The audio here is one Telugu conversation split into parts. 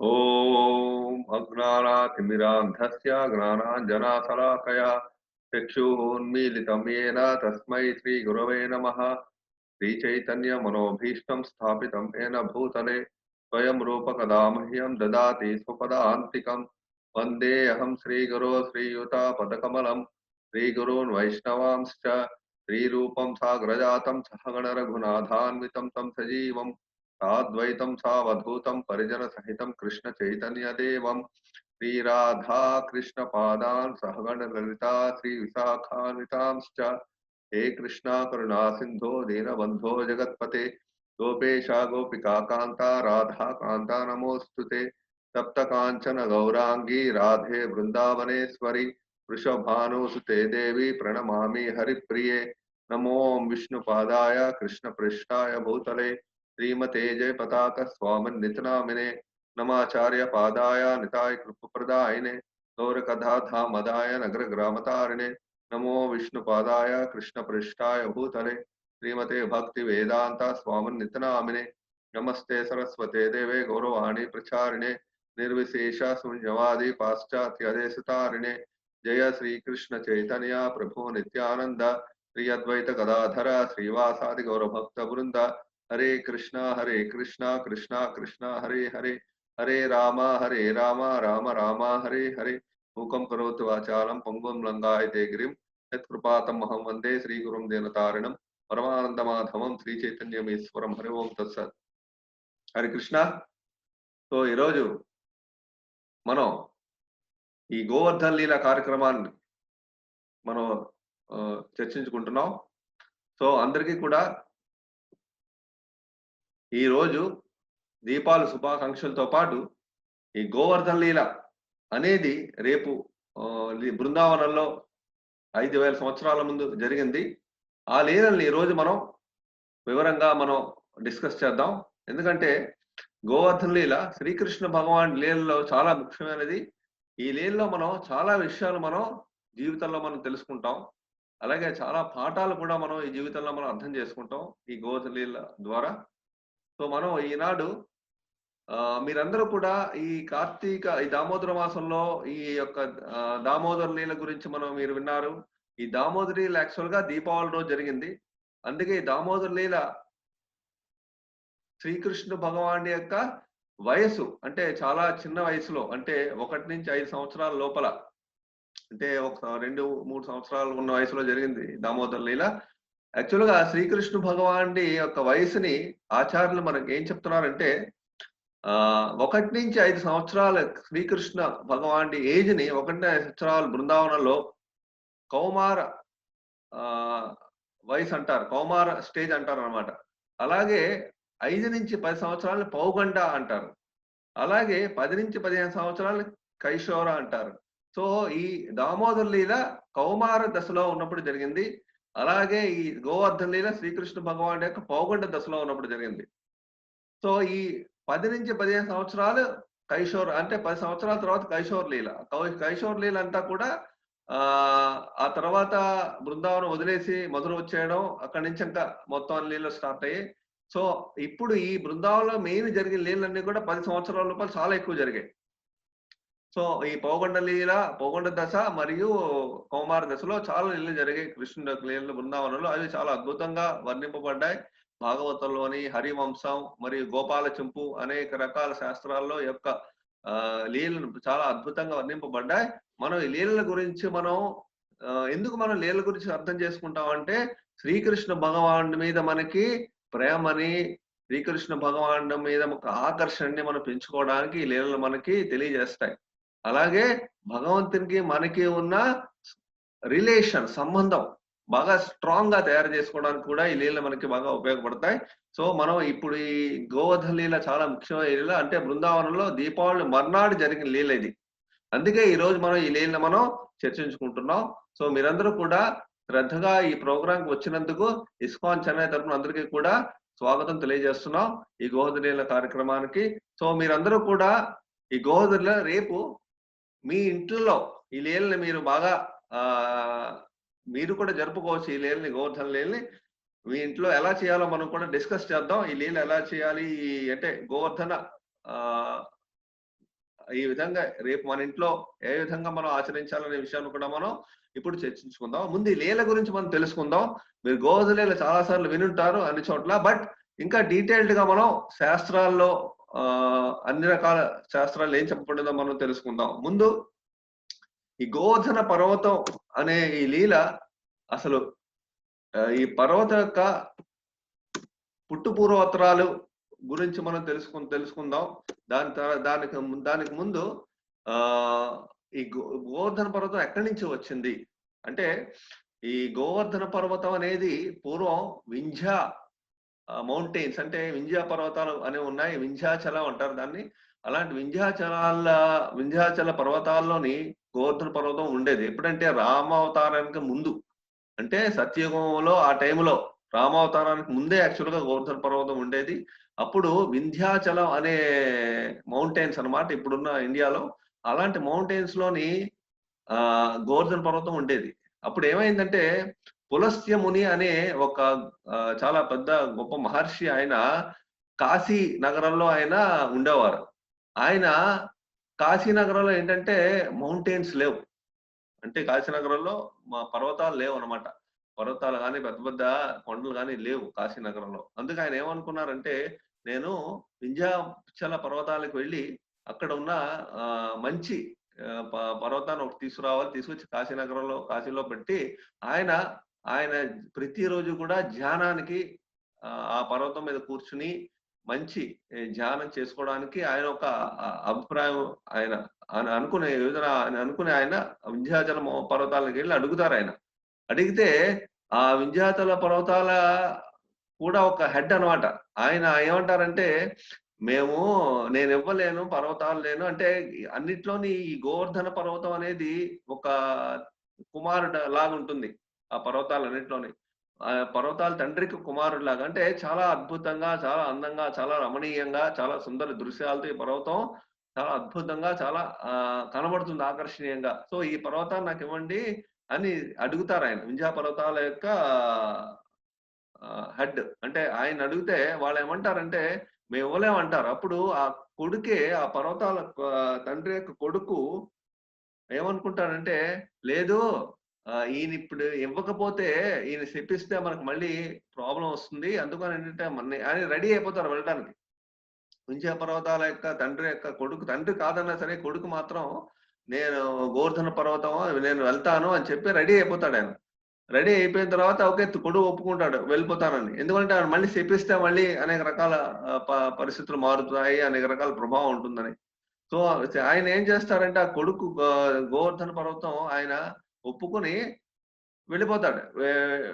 ఓం అజ్ఞానాతిమిరాంధస్య జ్ఞానాంజనాశలాకయా చక్షురున్మీలితం యేన తస్మై శ్రీగురవే నమః. శ్రీచైతన్యమనోభీష్టం స్థాపితం యేన భూతలే స్వయం రూపకదా మह्यं దదాతి స్వపదాంతికం. వందేऽహం శ్రీగురో శ్రీయుతాపదకమలం శ్రీగురూన్ వైష్ణవాంశ్చ శ్రీరూపం సాగ్రజాతం సహగణ రఘునాథాన్వితం తం సజీవం సాద్వైతం సావధూతం పరిజన సహితం కృష్ణ చైతన్య దేవం శ్రీ రాధా కృష్ణ పాదాన్ సహగణ లలితా శ్రీ విశాఖాన్వితాంశ్చ. हे कृष्णा करुणा सिंधो दीनबंधो जगत्पते गोपेशा गोपिका कांता राधा कांता नमोस्तुते. सप्त कांचन गौरांगी राधे वृंदावनेश्वरी वृषभानुसुते देवी प्रणमामि हरिप्रिये. नमो विष्णुपादाय कृष्णपृष्ठाय भूतले श्रीमते जय पताक स्वामिन् नितनामिने नमाचार्य पादाय निताय कृपप्रदायिने गौरकथा धामदाय नगर ग्रामतारिणे. नमो विष्णुपादाय कृष्णपृष्ठाय भूतले श्रीमते भक्ति वेदांता स्वामिन् नितनामिने नमस्ते सरस्वते देवे गौरवाणी प्रचारिणे निर्विशेष शून्यवादी पाश्चात्यदेशतारिणे. जय श्री कृष्ण चैतन्य प्रभु नित्यानंद श्री अद्वैत गदाधर श्रीवासादि गौरभक्त वृंद. हरे कृष्णा कृष्णा कृष्णा हरे हरे हरे राम राम राम हरे हरे. मूकं करोतु वाचालं पंगुं लंघयते गिरिं यत्कृपातमहं वंदे श्रीगुरुं दीनतारिणं परमानंदमाधवं శ్రీచైతన్యమేశ్వరం. హరి ఓం తత్సత్. హరి కృష్ణ. సో ఈరోజు మనం ఈ గోవర్ధన్ లీల కార్యక్రమాన్ని మనం చర్చించుకుంటున్నాం. సో అందరికీ కూడా ఈ రోజు దీపావళి శుభాకాంక్షలతో పాటు ఈ గోవర్ధన్ లీల అనేది రేపు బృందావనంలో 5000 సంవత్సరాల ముందు జరిగింది. ఆ లీలల్ని ఈ రోజు మనం వివరంగా మనం డిస్కస్ చేద్దాం. ఎందుకంటే గోవర్ధన్ లీల శ్రీకృష్ణ భగవాన్ లీలలో చాలా ముఖ్యమైనది. ఈ లీలలో మనం చాలా విషయాలు మనం జీవితంలో మనం తెలుసుకుంటాం. అలాగే చాలా పాఠాలు కూడా మనం ఈ జీవితంలో మనం అర్థం చేసుకుంటాం ఈ గోవర్ధన్ లీల ద్వారా. సో మనం ఈనాడు మీరందరూ కూడా ఈ ఈ దామోదర మాసంలో ఈ యొక్క దామోదర లీల గురించి మీరు విన్నారు. ఈ దామోదర లీల యాక్చువల్ గా దీపావళి రోజు జరిగింది. అందుకే ఈ దామోదర లీల శ్రీకృష్ణ భగవానుడి యొక్క వయసు అంటే చాలా చిన్న వయసులో, అంటే 1 నుంచి 5 సంవత్సరాల లోపల, అంటే 2-3 సంవత్సరాలు ఉన్న వయసులో జరిగింది దామోదర లీల. యాక్చువల్ గా శ్రీకృష్ణ భగవానుడి యొక్క వయసుని ఆచార్యులు మనకి ఏం చెప్తున్నారంటే 1 నుంచి 5 సంవత్సరాల శ్రీకృష్ణ భగవానుడి ఏజ్ ని 1 నుంచి 5 సంవత్సరాల బృందావనంలో కౌమార వయసు అంటారు, కౌమార స్టేజ్ అంటారు అనమాట. అలాగే 5 నుంచి 10 సంవత్సరాలు పౌగండ అంటారు. అలాగే 10 నుంచి 15 సంవత్సరాలు కైశోర అంటారు. సో ఈ దామోదర లీల కౌమార దశలో ఉన్నప్పుడు జరిగింది. అలాగే ఈ గోవర్ధన్ లీల శ్రీకృష్ణ భగవానుడి యొక్క పౌగండ దశలో ఉన్నప్పుడు జరిగింది. సో ఈ 10 నుంచి 15 సంవత్సరాలు కైశోర్, అంటే 10 సంవత్సరాల తర్వాత కైశోర్ లీల. కైశోర్ లీల అంతా కూడా ఆ తర్వాత బృందావనం వదిలేసి మధుర వచ్చేయడం, అక్కడి నుంచి ఇంకా మొత్తం లీలలు స్టార్ట్ అయ్యాయి. సో ఇప్పుడు ఈ బృందావనంలో మెయిన్ జరిగిన లీలన్నీ కూడా 10 సంవత్సరాల లోపల చాలా ఎక్కువ జరిగాయి. సో ఈ పౌగండ లీల, పౌగండ దశ మరియు కౌమార దశలో చాలా లీలలు జరిగాయి కృష్ణుడి యొక్క లీలలు బృందావనంలో. అవి చాలా అద్భుతంగా వర్ణింపబడ్డాయి. భాగవతంలోని హరివంశం మరియు గోపాల చెంపు అనేక రకాల శాస్త్రాల్లో యొక్క లీలలు చాలా అద్భుతంగా వర్ణింపబడ్డాయి. మనం ఈ లీలల గురించి ఎందుకు మనం లీలల గురించి అర్థం చేసుకుంటామంటే శ్రీకృష్ణ భగవానుడి మీద మనకి ప్రేమని, శ్రీకృష్ణ భగవానుడి మీద ఒక ఆకర్షణని మనం పెంచుకోవడానికి ఈ లీలలు మనకి తెలియజేస్తాయి. అలాగే భగవంతునికి మనకి ఉన్న రిలేషన్, సంబంధం బాగా స్ట్రాంగ్ గా తయారు చేసుకోవడానికి కూడా ఈ లీలలు మనకి బాగా ఉపయోగపడతాయి. సో మనం ఇప్పుడు ఈ గోవర్ధన్ లీల చాలా ముఖ్యమైన లీల. అంటే బృందావనంలో దీపావళి మర్నాడు జరిగిన లీల ఇది. అందుకే ఈ రోజు మనం ఈ లీలను మనం చర్చించుకుంటున్నాం. సో మీరందరూ కూడా శ్రద్ధగా ఈ ప్రోగ్రామ్ కి వచ్చినందుకు ఇస్కాన్ చెన్నై తరఫున అందరికీ కూడా స్వాగతం తెలియజేస్తున్నాం ఈ గోవర్ధన్ లీల కార్యక్రమానికి. సో మీరందరూ కూడా ఈ గోవర్ధన్ లీల రేపు మీ ఇంట్లో ఈ లీలని మీరు బాగా మీరు కూడా జరుపుకోవచ్చు. ఈ లీలని, గోవర్ధన్ లీలని మీ ఇంట్లో ఎలా చేయాలో మనం కూడా డిస్కస్ చేద్దాం. ఈ లీల ఎలా చేయాలి అంటే గోవర్ధన ఈ విధంగా రేపు మన ఇంట్లో ఏ విధంగా మనం ఆచరించాలనే విషయాన్ని కూడా మనం ఇప్పుడు చర్చించుకుందాం. ముందు ఈ లీల గురించి మనం తెలుసుకుందాం. మీరు గోవర్ధన లీల చాలా సార్లు వినుంటారు అన్ని చోట్ల. బట్ ఇంకా డీటెయిల్డ్ గా మనం శాస్త్రాల్లో అన్ని రకాల శాస్త్రాలు ఏం చెప్పబడిందో మనం తెలుసుకుందాం. ముందు ఈ గోవర్ధన పర్వతం అనే ఈ లీల అసలు ఈ పర్వతం యొక్క పుట్టు పూర్వోత్తరాలు గురించి మనం తెలుసుకుందాం. దానికి ముందు ఈ గోవర్ధన పర్వతం ఎక్కడి నుంచి వచ్చింది అంటే, ఈ గోవర్ధన పర్వతం అనేది పూర్వం వింధ్య మౌంటైన్స్ అంటే వింధ్య పర్వతాలు అనేవి ఉన్నాయి. వింధ్యాచలం అంటారు దాన్ని. అలాంటి వింధ్యాచల పర్వతాల్లోని గోవర్ధన పర్వతం ఉండేది. ఎప్పుడంటే రామావతారానికి ముందు, అంటే సత్యయుగంలో ఆ టైంలో రామావతారానికి ముందే యాక్చువల్ గా గోవర్ధన పర్వతం ఉండేది. అప్పుడు వింధ్యాచలం అనే మౌంటైన్స్ అన్నమాట ఇప్పుడున్న ఇండియాలో. అలాంటి మౌంటైన్స్ లోని గోవర్ధన పర్వతం ఉండేది. అప్పుడు ఏమైందంటే పులస్త్య ముని అనే ఒక చాలా పెద్ద గొప్ప మహర్షి, ఆయన కాశీ నగరంలో ఆయన ఉండేవారు. ఆయన కాశీ నగరంలో ఏంటంటే మౌంటైన్స్ లేవు. అంటే కాశీనగరంలో పర్వతాలు లేవు అనమాట. పర్వతాలు కానీ పెద్ద పెద్ద కొండలు కానీ లేవు కాశీనగరంలో. అందుకే ఆయన ఏమనుకున్నారంటే, నేను వింధ్యాచల పర్వతాలకు వెళ్ళి అక్కడ ఉన్న మంచి పర్వతాన్ని ఒకటి తీసుకొచ్చి కాశీలో పెట్టి ఆయన ప్రతిరోజు కూడా ధ్యానానికి ఆ పర్వతం మీద కూర్చుని మంచి ధ్యానం చేసుకోవడానికి ఆయన ఒక అభిప్రాయం ఆయన అనుకునే ఆయన వింధ్యాచల పర్వతాలకు వెళ్ళి అడుగుతారు. ఆయన అడిగితే ఆ వింధ్యాచల పర్వతాల కూడా ఒక హెడ్ అనమాట. ఆయన ఏమంటారంటే, నేను ఇవ్వలేను, పర్వతాలు లేను అంటే అన్నిట్లోని ఈ గోవర్ధన పర్వతం అనేది ఒక కుమారుడు లాగా ఉంటుంది. ఆ పర్వతాలన్నిట్లోని పర్వతాల తండ్రికి కుమారుడు లాగా, అంటే చాలా అద్భుతంగా, చాలా అందంగా, చాలా రమణీయంగా, చాలా సుందర దృశ్యాలతో ఈ పర్వతం చాలా అద్భుతంగా, చాలా కనబడుతుంది ఆకర్షణీయంగా. సో ఈ పర్వతాన్ని నాకు ఇవ్వండి అని అడుగుతారు ఆయన. వింధ్యా పర్వతాల యొక్క హెడ్. అంటే ఆయన అడిగితే వాళ్ళు ఏమంటారంటే, మేము ఇవ్వలేమంటారు. అప్పుడు ఆ కొడుకే, ఆ పర్వతాల తండ్రి యొక్క కొడుకు ఏమనుకుంటాడంటే, లేదు ఈయన ఇప్పుడు ఇవ్వకపోతే, ఈయన శపిస్తే మనకు మళ్ళీ ప్రాబ్లం వస్తుంది. అందుకని ఏంటంటే ఆయన రెడీ అయిపోతారు వెళ్ళడానికి. వింధ్య పర్వతాల యొక్క తండ్రి యొక్క కొడుకు, తండ్రి కాదన్నా సరే కొడుకు మాత్రం నేను గోవర్ధన పర్వతం నేను వెళ్తాను అని చెప్పి రెడీ అయిపోతాడు ఆయన. రెడీ అయిపోయిన తర్వాత ఓకే కొడుకు ఒప్పుకుంటాడు వెళ్ళిపోతానని. ఎందుకంటే ఆయన మళ్ళీ శపిస్తే మళ్ళీ అనేక రకాల పరిస్థితులు మారుతాయి, అనేక రకాల ప్రభావం ఉంటుందని. సో ఆయన ఏం చేస్తారంటే, ఆ కొడుకు గోవర్ధన పర్వతం ఆయన ఒప్పుకొని వెళ్ళిపోతాడు,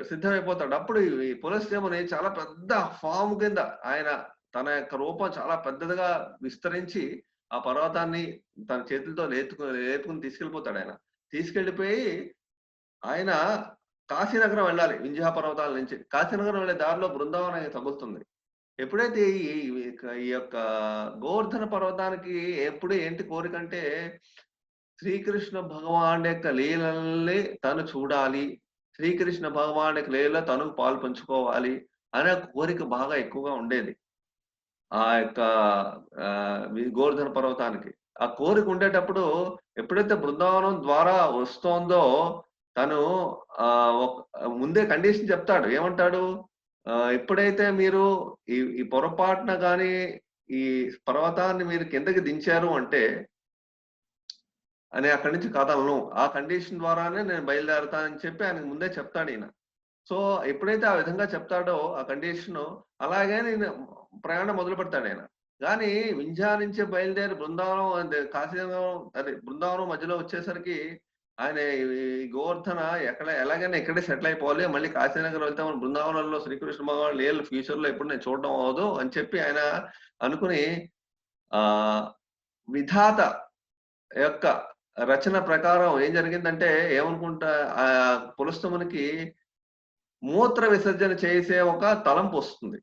సిద్ధమైపోతాడు. అప్పుడు ఈ పులస్త్యముని చాలా పెద్ద ఫామ్ కింద ఆయన తన యొక్క రూపం చాలా పెద్దదిగా విస్తరించి ఆ పర్వతాన్ని తన చేతులతో లేపుకుని తీసుకెళ్ళిపోతాడు. ఆయన తీసుకెళ్లిపోయి ఆయన కాశీనగరం వెళ్ళాలి. వింధ్యా పర్వతాల నుంచి కాశీనగరం వెళ్ళే దారిలో బృందావనం తగులుతుంది. ఎప్పుడైతే ఈ యొక్క గోవర్ధన పర్వతానికి ఎప్పుడు ఏంటి కోరికంటే, శ్రీకృష్ణ భగవాన్ యొక్క లీలల్ని తను చూడాలి, శ్రీకృష్ణ భగవాన్ యొక్క లీలలో తను పాలు పంచుకోవాలి అనే కోరిక బాగా ఎక్కువగా ఉండేది ఆ యొక్క గోవర్ధన పర్వతానికి. ఆ కోరిక ఉండేటప్పుడు ఎప్పుడైతే బృందావనం ద్వారా వస్తోందో తను ముందే కండిషన్ చెప్తాడు. ఏమంటాడు, ఎప్పుడైతే మీరు ఈ పొరపాటున గాని ఈ పర్వతాన్ని మీరు కిందకి దించారు అంటే అని అక్కడి నుంచి కదలను, ఆ కండిషన్ ద్వారానే నేను బయలుదేరతానని చెప్పి ఆయనకు ముందే చెప్తాడు ఈయన. సో ఎప్పుడైతే ఆ విధంగా చెప్తాడో ఆ కండిషన్, అలాగే నేను ప్రయాణం మొదలు పెడతాడు ఆయన. కానీ వింధ్యా నుంచి బయలుదేరి బృందావనం కాశీనగరం బృందావనం మధ్యలో వచ్చేసరికి ఆయన ఈ గోవర్ధన ఎలాగైనా ఇక్కడే సెటిల్ అయిపోవాలి, మళ్ళీ కాశీనగర్ వెళ్తే మన బృందావనంలో శ్రీకృష్ణ భగవాన్ లీలలు ఫ్యూచర్ లో ఎప్పుడు నేను చూడడం అవ్వదు అని చెప్పి ఆయన అనుకుని విధాత యొక్క రచన ప్రకారం ఏం జరిగిందంటే, ఏమనుకుంటా ఆ పులస్త్యమునికి మూత్ర విసర్జన చేసే ఒక తలంపు వస్తుంది.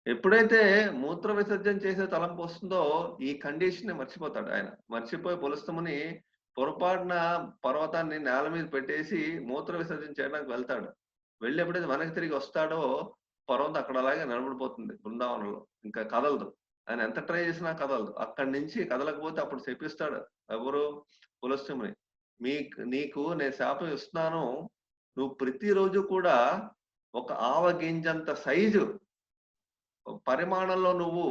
ఎప్పుడైతే మూత్ర విసర్జన చేసే తలంపు వస్తుందో ఈ కండిషన్ మర్చిపోతాడు ఆయన. మర్చిపోయి పులస్త్యముని పొరపాటున పర్వతాన్ని నేల మీద పెట్టేసి మూత్ర విసర్జన చేయడానికి వెళ్తాడు. వెళ్ళి ఎప్పుడైతే వెనక్కి తిరిగి వస్తాడో పర్వతం అక్కడ అలాగే నిలబడిపోతుంది బృందావనంలో, ఇంకా కదలదు. ఆయన ఎంత ట్రై చేసినా కదలదు. అక్కడి నుంచి కదలకపోతే అప్పుడు శపిస్తాడు. ఎవరు? పులస్త్యముని. నీకు నేను శాపం ఇస్తున్నాను. నువ్వు ప్రతిరోజు కూడా ఒక ఆవ గింజంత సైజు పరిమాణంలో నువ్వు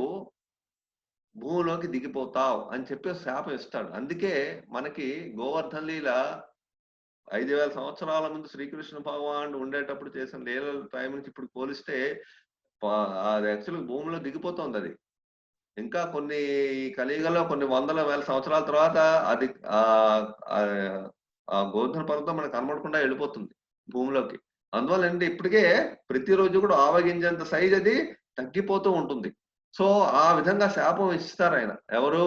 భూమిలోకి దిగిపోతావు అని చెప్పి శాపం ఇస్తాడు. అందుకే మనకి గోవర్ధన లీల 5000 సంవత్సరాల ముందు శ్రీకృష్ణ భగవానుడు ఉండేటప్పుడు చేసిన లీలల టైం నుంచి ఇప్పుడు పోలిస్తే అది యాక్చువల్‌గా భూమిలో దిగిపోతోందది. ఇంకా కొన్ని కలియుగంలో కొన్ని వందల వేల సంవత్సరాల తర్వాత అది ఆ గోవర్ధన పర్వతం మనకు కనబడకుండా వెళ్ళిపోతుంది భూమిలోకి. అందువల్ల ఏంటి ఇప్పటికే ప్రతిరోజు కూడా ఆవగింజంత సైజ్ అది తగ్గిపోతూ ఉంటుంది. సో ఆ విధంగా శాపం ఇస్తారాయన. ఎవరు?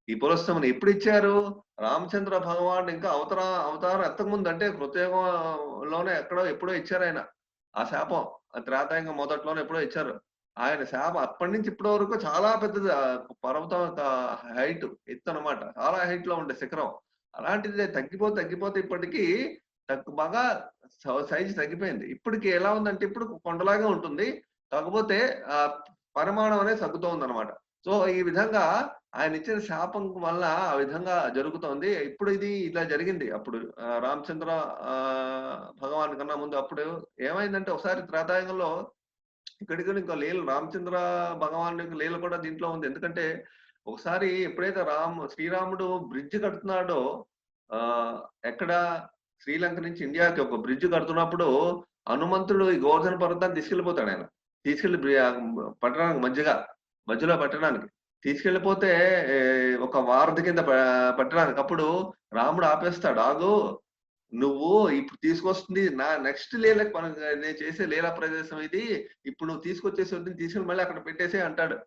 ఈ పులస్త్యముని. ఎప్పుడు ఇచ్చారు? రామచంద్ర భగవానుడు ఇంకా అవతారం ఎత్తకముందు అంటే కృతయుగంలోనే ఎప్పుడో ఇచ్చారాయన ఆ శాపం. త్రేతాయుగం మొదట్లోనే ఎప్పుడో ఇచ్చారు. ఆయన శాపం అప్పటి నుంచి ఇప్పటి వరకు చాలా పెద్దది. పర్వతం యొక్క హైట్ ఎత్తనమాట. చాలా హైట్ లో ఉండే శిఖరం. అలాంటిది తగ్గిపోతే ఇప్పటికి బాగా సైజు తగ్గిపోయింది. ఇప్పటికి ఎలా ఉందంటే ఇప్పుడు కొండలాగా ఉంటుంది. కాకపోతే పరిమాణం అనేది తగ్గుతోందనమాట. సో ఈ విధంగా ఆయన ఇచ్చిన శాపం వల్ల ఆ విధంగా జరుగుతోంది. ఇప్పుడు ఇది ఇలా జరిగింది. అప్పుడు రామచంద్ర భగవాన్ కన్నా ముందు అప్పుడు ఏమైందంటే ఒకసారి త్రేతాయుగంలో ఇక్కడికి ఇంకో లీల రామచంద్ర భగవాన్ యొక్క లీల కూడా దీంట్లో ఉంది. ఎందుకంటే ఒకసారి ఎప్పుడైతే శ్రీరాముడు బ్రిడ్జ్ కడుతున్నాడో ఎక్కడ శ్రీలంక నుంచి ఇండియాకి ఒక బ్రిడ్జ్ కడుతున్నప్పుడు హనుమంతుడు ఈ గోవర్ధన పర్వతాన్ని తీసుకెళ్లిపోతాడు. ఆయన తీసుకెళ్లి పట్టడానికి మధ్యలో పెట్టడానికి తీసుకెళ్లిపోతే ఒక వారధి కింద పెట్టడానికి అప్పుడు రాముడు ఆపేస్తాడు. ఆగు, నువ్వు ఇప్పుడు తీసుకొస్తుంది నా నెక్స్ట్ లీలకు నేను చేసే లీలా ప్రదేశం ఇది. ఇప్పుడు నువ్వు తీసుకొచ్చేసి తీసుకెళ్ళి మళ్ళీ అక్కడ పెట్టేసే అంటాడు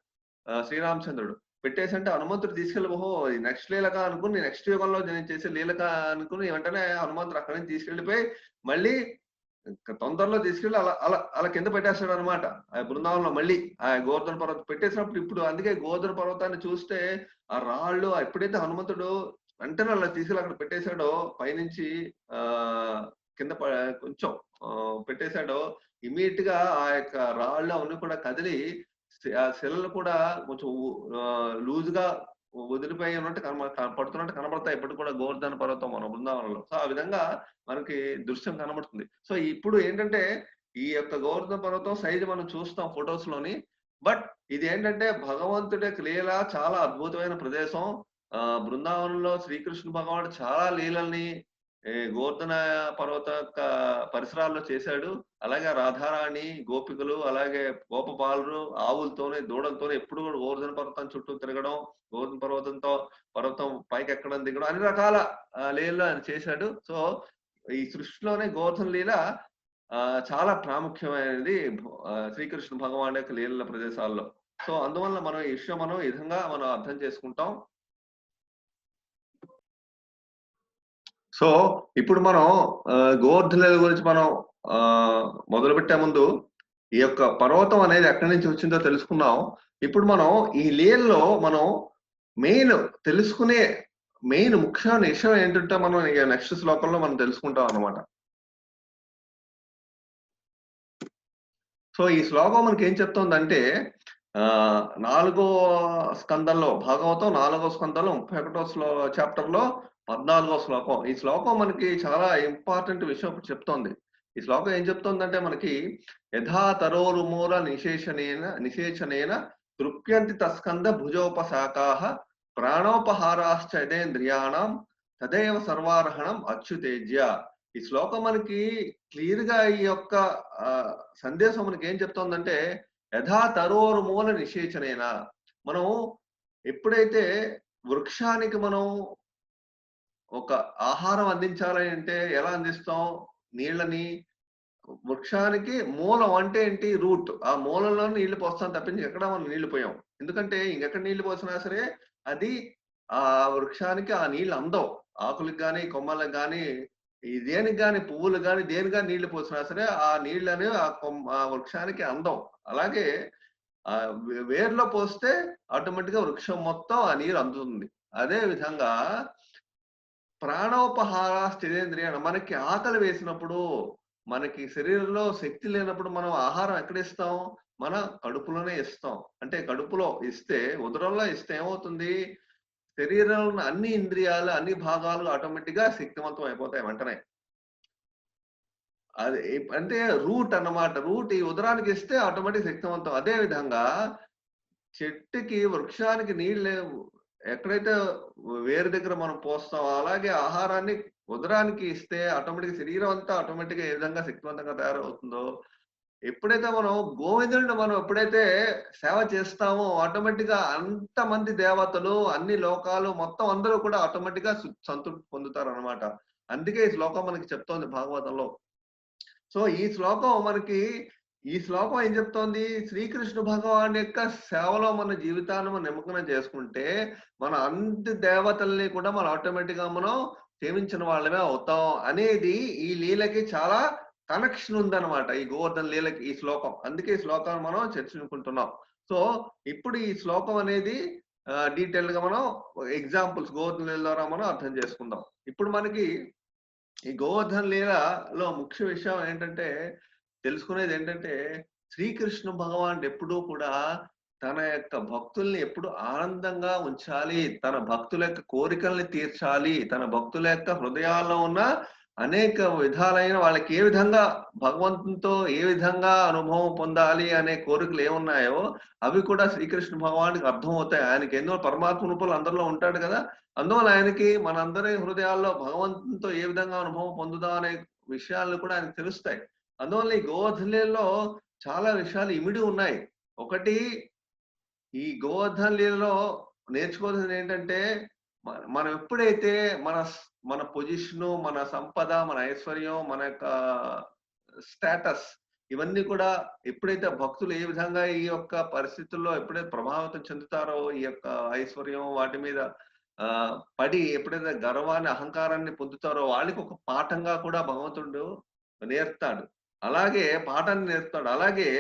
శ్రీరామచంద్రుడు. పెట్టేసి అంటే హనుమంతుడు తీసుకెళ్ళి ఓహో నెక్స్ట్ లీలక అనుకుని నెక్స్ట్ యుగంలో నేను చేసే లీలక అనుకుని వెంటనే హనుమంతుడు అక్కడి నుంచి తీసుకెళ్లిపోయి మళ్ళీ తొందరలో తీసుకెళ్లి అలా కింద పెట్టేస్తాడు అనమాట. ఆ బృందావనంలో మళ్ళీ ఆ గోవర్ధన పర్వతం పెట్టేసినప్పుడు ఇప్పుడు అందుకే గోవర్ధన పర్వతాన్ని చూస్తే ఆ రాళ్ళు ఎప్పుడైతే హనుమంతుడు వెంటనే అలా తీసుకెళ్ళి అక్కడ పెట్టేశాడో పైనుంచి కింద కొంచెం పెట్టేశాడో ఇమీడియట్ గా ఆ యొక్క రాళ్ళు అవన్నీ కూడా కదిలి ఆ శిలలు కూడా కొంచెం లూజ్ గా వదిలిపోయి ఉన్నట్టు పడుతున్నట్టు కనబడతాయి ఇప్పటికి కూడా గోవర్ధన పర్వతం మన బృందావనంలో. సో ఆ విధంగా మనకి దృశ్యం కనబడుతుంది. సో ఇప్పుడు ఏంటంటే ఈ యొక్క గోవర్ధన పర్వతం సైజు మనం చూస్తాం ఫొటోస్ లోని. బట్ ఇది ఏంటంటే భగవంతుడి లీల చాలా అద్భుతమైన ప్రదేశం. బృందావనంలో శ్రీకృష్ణ భగవానుడు చాలా లీలల్ని గోవర్ధన పర్వత యొక్క పరిసరాల్లో చేశాడు. అలాగే రాధారాణి, గోపికలు, అలాగే గోపబాలురు ఆవులతోనే దూడలతోనే ఎప్పుడు కూడా గోవర్ధన పర్వతం చుట్టూ తిరగడం, గోవర్ధన పర్వతం పైకి ఎక్కడం దిగడం అన్ని రకాల లీలలు ఆయన చేశాడు. సో ఈ సృష్టిలోనే గోవర్ధన లీల చాలా ప్రాముఖ్యమైనది శ్రీకృష్ణ భగవాన్ యొక్క లీలల ప్రదేశాల్లో. సో అందువల్ల మనం ఈ విషయం ఈ విధంగా మనం అర్థం చేసుకుంటాం. సో ఇప్పుడు మనం గోవర్ధన లీల గురించి మనం మొదలు పెట్టే ముందు ఈ యొక్క పర్వతం అనేది ఎక్కడి నుంచి వచ్చిందో తెలుసుకున్నాం. ఇప్పుడు మనం ఈ లీలలో మనం తెలుసుకునే ముఖ్యమైన విషయం ఏంటంటే మనం నెక్స్ట్ శ్లోకంలో మనం తెలుసుకుంటాం అన్నమాట. సో ఈ శ్లోకం మనకి ఏం చెప్తోందంటే 4వ స్కందంలో భాగవతం 4వ స్కందంలో 31వ చాప్టర్ లో 14వ శ్లోకం. ఈ శ్లోకం మనకి చాలా ఇంపార్టెంట్ విషయం చెప్తోంది. ఈ శ్లోకం ఏం చెప్తోందంటే మనకి యథా తరోరుమూల నిశేషణేన తృప్యంతి తస్కంద భుజోపశాఖాః ప్రాణోపహారాశ్చ యదేంద్రియాణం తదేవ సర్వార్హణం అచ్యుతేజ్య. ఈ శ్లోకం మనకి క్లియర్ గా ఈ యొక్క సందేశం మనకి ఏం చెప్తోందంటే యథా తరోరుమూల నిశేచనేనా, మనం ఎప్పుడైతే వృక్షానికి మనం ఒక ఆహారం అందించాలి అంటే ఎలా అందిస్తాం? నీళ్ళని. వృక్షానికి మూలం అంటే ఏంటి? రూట్. ఆ మూలంలో నీళ్లు పోస్తాం తప్పించి ఎక్కడ మనం నీళ్లు పోయాం. ఎందుకంటే ఇంకెక్కడ నీళ్లు పోసినా సరే అది ఆ వృక్షానికి ఆ నీళ్లు అందవు. ఆకులకు గాని కొమ్మలకు గాని దేనికి గాని పువ్వులు గాని దేనికి గాని నీళ్లు పోసినా సరే ఆ నీళ్ళని ఆ వృక్షానికి అందం. అలాగే ఆ వేర్లో పోస్తే ఆటోమేటిక్ గా వృక్షం మొత్తం ఆ నీరు అందుతుంది. అదే విధంగా ప్రాణోపహార స్థితేంద్రియాణ, మనకి ఆకలి వేసినప్పుడు, మనకి శరీరంలో శక్తి లేనప్పుడు మనం ఆహారం ఎక్కడిస్తాం? మన కడుపులోనే ఇస్తాం. అంటే కడుపులో ఇస్తే, ఉదరంలో ఇస్తే ఏమవుతుంది? శరీరంలో ఉన్న అన్ని ఇంద్రియాలు, అన్ని భాగాలు ఆటోమేటిక్‌గా శక్తివంతం అయిపోతాయి వెంటనే. అది అంటే రూట్ అన్నమాట. రూట్ ఈ ఉదరానికి ఇస్తే ఆటోమేటిక్ శక్తివంతం. అదే విధంగా చెట్టుకి, వృక్షానికి నీళ్ళు ఎక్కడైతే వేరు దగ్గర మనం పోస్తామో, అలాగే ఆహారాన్ని ఉదరానికి ఇస్తే ఆటోమేటిక్‌గా శరీరం అంతా ఆటోమేటిక్‌గా ఏ విధంగా శక్తివంతంగా తయారవుతుందో, ఎప్పుడైతే మనం గోవిందుడిని మనం ఎప్పుడైతే సేవ చేస్తామో ఆటోమేటిక్‌గా అంతమంది దేవతలు, అన్ని లోకాలు మొత్తం అందరూ కూడా ఆటోమేటిక్‌గా సంతృప్తి పొందుతారనమాట. అందుకే ఈ శ్లోకం మనకి చెప్తోంది భాగవతంలో. సో, ఈ శ్లోకం ఏం చెప్తోంది? శ్రీకృష్ణ భగవాన్ యొక్క సేవలో మన జీవితాన్ని మనం నిమగ్నం చేసుకుంటే, మన అన్ని దేవతల్ని కూడా మనం ఆటోమేటిక్‌గా మనం సేవించిన వాళ్ళమే అవుతాం అనేది ఈ లీలకి చాలా కనెక్షన్ ఉందన్నమాట. ఈ గోవర్ధన లీలకి ఈ శ్లోకం. అందుకే ఈ శ్లోకాన్ని మనం చర్చించుకుంటున్నాం. సో, ఇప్పుడు ఈ శ్లోకం అనేది డీటెయిల్డ్‌గా మనం ఎగ్జాంపుల్స్ గోవర్ధన లీల ద్వారా మనం అర్థం చేసుకుందాం. ఇప్పుడు మనకి ఈ గోవర్ధన లీలలో ముఖ్య విషయం ఏంటంటే, తెలుసుకునేదేంటంటే, శ్రీకృష్ణ భగవానుడు ఎప్పుడూ కూడా తన యొక్క భక్తుల్ని ఎప్పుడు ఆనందంగా ఉంచాలి. తన భక్తుల యొక్క కోరికల్ని తీర్చాలి. తన భక్తుల యొక్క హృదయాల్లో ఉన్న అనేక విధాలైన వాళ్ళకి ఏ విధంగా భగవంతునితో ఏ విధంగా అనుభవం పొందాలి అనే కోరికలు ఏమున్నాయో, అవి కూడా శ్రీకృష్ణ భగవానుడికి అర్థమవుతాయి. ఆయనకి ఎన్నో పరమాత్మ రూపంలో అందరిలో ఉంటాడు గదా! అందువల్ల ఆయనకి మనందరి హృదయాల్లో భగవంతునితో ఏ విధంగా అనుభవం పొందుదాం అనే విషయాలు కూడా ఆయనకు తెలుస్తాయి. అందువల్ల ఈ గోవర్ధనలీలలో చాలా విషయాలు ఇమిడి ఉన్నాయి. ఒకటి ఈ గోవర్ధన లీలలో నేర్చుకోవాల్సింది ఏంటంటే, మనం ఎప్పుడైతే మన మన పొజిషను, మన సంపద, మన ఐశ్వర్యం, మన యొక్క స్టేటస్ ఇవన్నీ కూడా ఎప్పుడైతే భక్తులు ఏ విధంగా ఈ యొక్క పరిస్థితుల్లో ఎప్పుడైతే ప్రభావితం చెందుతారో, ఈ యొక్క ఐశ్వర్యం వాటి మీద పడి ఎప్పుడైతే గర్వాన్ని, అహంకారాన్ని పొందుతారో వాళ్ళకి ఒక పాఠంగా కూడా భగవంతుడు నేర్పుతాడు. అలాగే పాఠాన్ని నేర్పుతాడు. అలాగే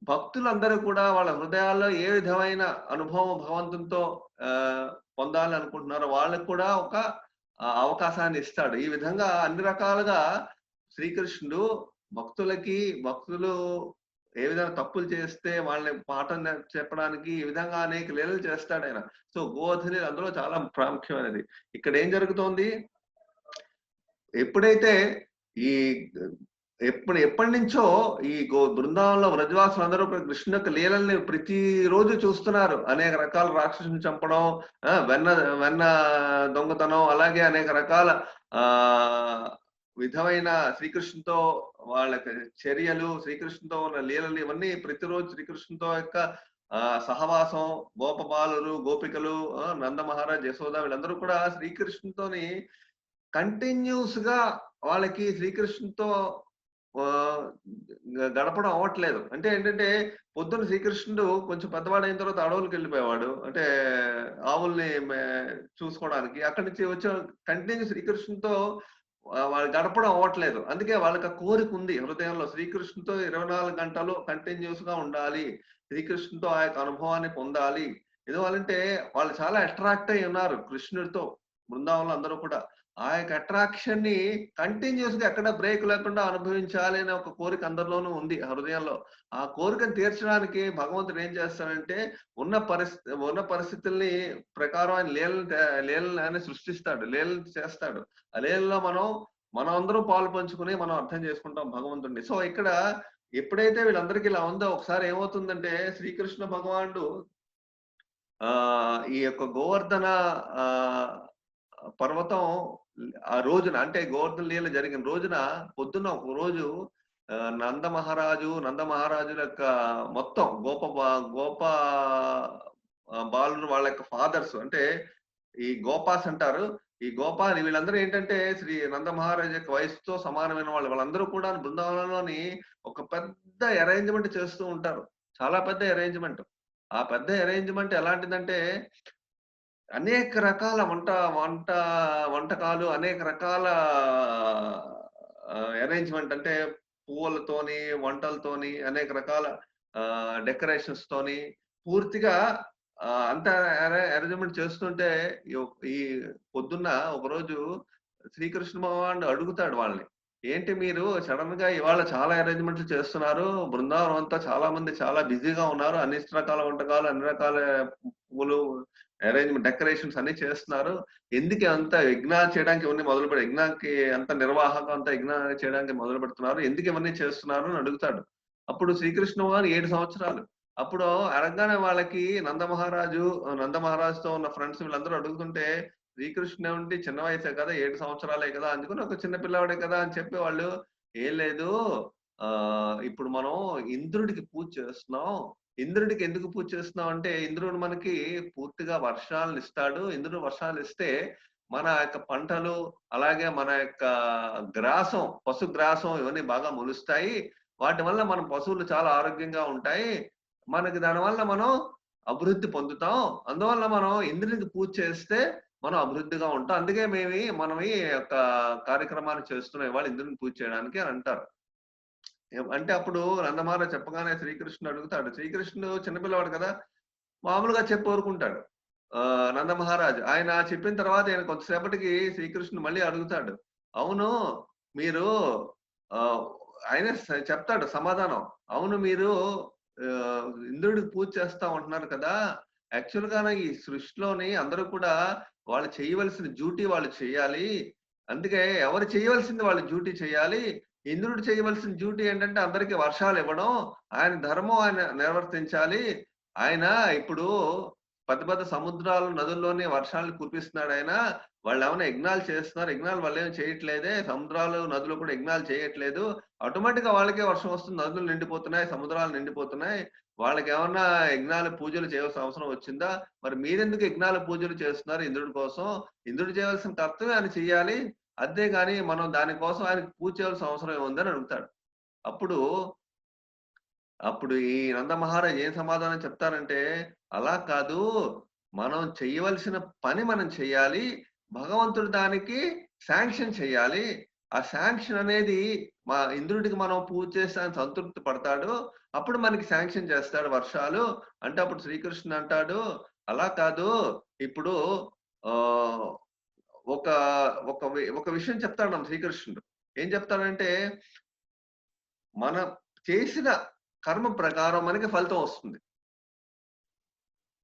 భక్తులందరూ కూడా వాళ్ళ హృదయాల్లో ఏ విధమైన అనుభవం భగవంతునితో పొందాలనుకుంటున్నారో వాళ్ళకి కూడా ఒక అవకాశాన్ని ఇస్తాడు. ఈ విధంగా అన్ని రకాలుగా శ్రీకృష్ణుడు భక్తులు ఏ విధంగా తప్పులు చేస్తే వాళ్ళని పాఠం చెప్పడానికి ఈ విధంగా అనేక లీలలు చేస్తాడాయన. సో, గోవర్ధన అందులో చాలా ప్రాముఖ్యమైనది. ఇక్కడ ఏం జరుగుతోంది? ఎప్పుడైతే ఈ ఎప్పటినుంచో ఈ బృందావనంలో వ్రజవాసులందరూ కూడా కృష్ణుని యొక్క లీలల్ని ప్రతిరోజు చూస్తున్నారు. అనేక రకాల రాక్షసుని చంపడం, వెన్న వెన్న దొంగతనం, అలాగే అనేక రకాల ఆహ్, విధమైన శ్రీకృష్ణునితో వాళ్ళకి చర్యలు, శ్రీకృష్ణునితో ఉన్న లీలలు ఇవన్నీ ప్రతిరోజు శ్రీకృష్ణునితో యొక్క సహవాసం, గోపబాలురు, గోపికలు, నందమహారాజ్, యశోద వీళ్ళందరూ కూడా శ్రీకృష్ణునితోని కంటిన్యూస్‌గా వాళ్ళకి శ్రీకృష్ణునితో ఆహ్, గడపడం అవ్వట్లేదు. అంటే ఏంటంటే, పొద్దున్న శ్రీకృష్ణుడు కొంచెం పెద్దవాడయిన తర్వాత అడవులకెళ్ళిపోయేవాడు. అంటే ఆవుల్ని చూసుకోవడానికి. అక్కడి నుంచి వచ్చే కంటిన్యూ శ్రీకృష్ణునితో వాళ్ళు గడపడం అవ్వట్లేదు. అందుకే వాళ్ళకి ఆ కోరికుంది హృదయంలో. శ్రీకృష్ణునితో 24 గంటలు కంటిన్యూస్‌గా ఉండాలి. శ్రీకృష్ణునితో ఆ యొక్క అనుభవాన్ని పొందాలి. ఎందువల్లంటే వాళ్ళు చాలా అట్రాక్ట్ అయ్యి ఉన్నారు కృష్ణుడితో. బృందావనంలో అందరూ కూడా. ఆ యొక్క అట్రాక్షన్‌ని కంటిన్యూయస్‌గా ఎక్కడ బ్రేక్ లేకుండా అనుభవించాలి అనే ఒక కోరిక అందరిలోనూ ఉంది హృదయంలో. ఆ కోరికను తీర్చడానికి భగవంతుడు ఏం చేస్తాడంటే ఉన్న పరిస్థితుల్ని ప్రకారం ఆయన లీలలను ఆయన సృష్టిస్తాడు. లీలలు చేస్తాడు. ఆ లీలలో మనం అందరం పాలు పంచుకొని మనం అర్థం చేసుకుంటాం భగవంతుడిని. సో, ఇక్కడ ఎప్పుడైతే వీళ్ళందరికీ ఇలా ఉందో ఒకసారి ఏమవుతుందంటే శ్రీకృష్ణ భగవానుడు ఈ యొక్క గోవర్ధన ఆహ్, పర్వతం ఆ రోజున అంటే గోవర్ధన లీల జరిగిన రోజున పొద్దున్న ఒక రోజు నందమహారాజుల యొక్క మొత్తం గోప బాలురు వాళ్ళ యొక్క ఫాదర్స్ అంటే ఈ గోపాస్ అంటారు. ఈ గోపాని వీళ్ళందరూ ఏంటంటే శ్రీ నందమహారాజు యొక్క వయసుతో సమానమైన వాళ్ళు. వాళ్ళందరూ కూడా బృందావనంలోని ఒక పెద్ద అరేంజ్‌మెంట్ చేస్తూ ఉంటారు. చాలా పెద్ద అరేంజ్‌మెంట్. ఆ పెద్ద అరేంజ్‌మెంట్ ఎలాంటిదంటే అనేక రకాల వంటకాలు, అనేక రకాల అరేంజ్‌మెంట్ అంటే పువ్వులతోని, వంటలతోని, అనేక రకాల డెకరేషన్స్‌తోని పూర్తిగా అంతా అరేంజ్‌మెంట్ చేస్తుంటే ఈ ఈ పొద్దున్న ఒకరోజు శ్రీకృష్ణ భగవానుడు అడుగుతాడు వాళ్ళని. ఏంటి మీరు సడన్ గా ఇవాళ చాలా అరేంజ్మెంట్లు చేస్తున్నారు. బృందావనం అంతా చాలా మంది చాలా బిజీగా ఉన్నారు. అన్ని రకాల వంటకాలు, అన్ని రకాల పువ్వులు, డెకరేషన్స్ అన్ని చేస్తున్నారు. ఎందుకు అంత యజ్ఞాలు చేయడానికి ఇవన్నీ యజ్ఞానికి అంత నిర్వాహకం అంతా యజ్ఞాలు చేయడానికి మొదలు పెడుతున్నారు. ఎందుకు ఇవన్నీ చేస్తున్నారు అని అడుగుతాడు. అప్పుడు శ్రీకృష్ణ వారు 7 సంవత్సరాలు. అప్పుడు అడగగానే వాళ్ళకి నందమహారాజుతో ఉన్న ఫ్రెండ్స్ వీళ్ళందరూ అడుగుతుంటే శ్రీకృష్ణుడి చిన్న వయసే కదా! 7 సంవత్సరాలే కదా! అందుకని ఒక చిన్న పిల్లాడే కదా! అని చెప్పి వాళ్ళు "ఏం లేదు ఇప్పుడు మనం ఇంద్రుడికి పూజ చేస్తున్నాం. ఇంద్రుడికి ఎందుకు పూజ చేస్తున్నాం అంటే ఇంద్రుడు మనకి పూర్తిగా వర్షాలనిస్తాడు. ఇంద్రుడు వర్షాలిస్తే మన యొక్క పంటలు, అలాగే మన యొక్క పశుగ్రాసం ఇవన్నీ బాగా మొలుస్తాయి. వాటి వల్ల మన పశువులు చాలా ఆరోగ్యంగా ఉంటాయి. మనకి దానివల్ల మనం అభివృద్ధి పొందుతాం. అందువల్ల మనం ఇంద్రునికి పూజ చేస్తే మనం అభివృద్ధిగా ఉంటాం. అందుకే మనం ఈ యొక్క కార్యక్రమాన్ని చేస్తున్నాం ఇవాళ ఇంద్రుడిని పూజ చేయడానికి అని అంటారు. అంటే అప్పుడు నందమహారాజు చెప్పగానే శ్రీకృష్ణుడు అడుగుతాడు. శ్రీకృష్ణుడు చిన్న పిల్లవాడు కదా! మామూలుగా చెప్పి ఊరుకుంటాడు. నందమహారాజు. ఆయన చెప్పిన తర్వాత ఈయన కొంతసేపటికి శ్రీకృష్ణుడు మళ్ళీ అడుగుతాడు. అవును మీరు ఆహ్, ఆయనే చెప్తాడు సమాధానం. అవును మీరు ఇంద్రుడికి పూజ చేస్తాం అంటున్నారు కదా! యాక్చువల్‌గాన ఈ సృష్టిలోని అందరూ కూడా వాళ్ళు చేయవలసిన డ్యూటీ వాళ్ళు చేయాలి. అందుకే ఎవరు చేయవలసింది వాళ్ళు డ్యూటీ చేయాలి. ఇంద్రుడు చేయవలసిన డ్యూటీ ఏంటంటే అందరికి వర్షాలివ్వడం. ఆయన ధర్మం ఆయన నిర్వర్తించాలి. ఆయన ఇప్పుడు పెద్ద పెద్ద సముద్రాలు, నదుల్లోనే వర్షాలను కురిపిస్తున్నాడాయన. వాళ్ళేమన్నా యజ్ఞాలు చేస్తున్నారు. యజ్ఞాలు వాళ్ళేమి చేయట్లేదే. సముద్రాలు, నదులు కూడా యజ్ఞాలు చేయట్లేదు. ఆటోమేటిక్‌గా వాళ్ళకే వర్షం వస్తుంది. నదులు నిండిపోతున్నాయి. సముద్రాలు నిండిపోతున్నాయి. వాళ్ళకేమన్నా యజ్ఞాలు, పూజలు చేయవలసిన అవసరం వచ్చిందా? మరి మీరెందుకు యజ్ఞాలు, పూజలు చేస్తున్నారు ఇంద్రుడి కోసం? ఇంద్రుడు చేయవలసిన కర్తవ్యం ఆయన చెయ్యాలి. అంతేగాని మనం దాని కోసం ఆయనకి పూజ చేయాల్సిన అవసరం ఏముందని అడుగుతాడు. అప్పుడు, అప్పుడు ఈ నందమహారాజ్ ఏం సమాధానం చెప్తారంటే, "అలా కాదు. మనం చెయ్యవలసిన పని మనం చెయ్యాలి. భగవంతుడు దానికి శాంక్షన్ చెయ్యాలి. ఆ శాంక్షన్ అనేది ఇంద్రుడికి మనం పూజ చేస్తే ఆయన సంతృప్తి పడతాడు. అప్పుడు మనకి శాంక్షన్ చేస్తాడు వర్షాలు." అంటే అప్పుడు శ్రీకృష్ణుడు అంటాడు, "అలా కాదు. ఇప్పుడు ఆహ్, ఒక ఒక విషయం చెప్తాడు శ్రీకృష్ణుడు. ఏం చెప్తాడంటే, మనం చేసిన కర్మ ప్రకారం మనకి ఫలితం వస్తుంది.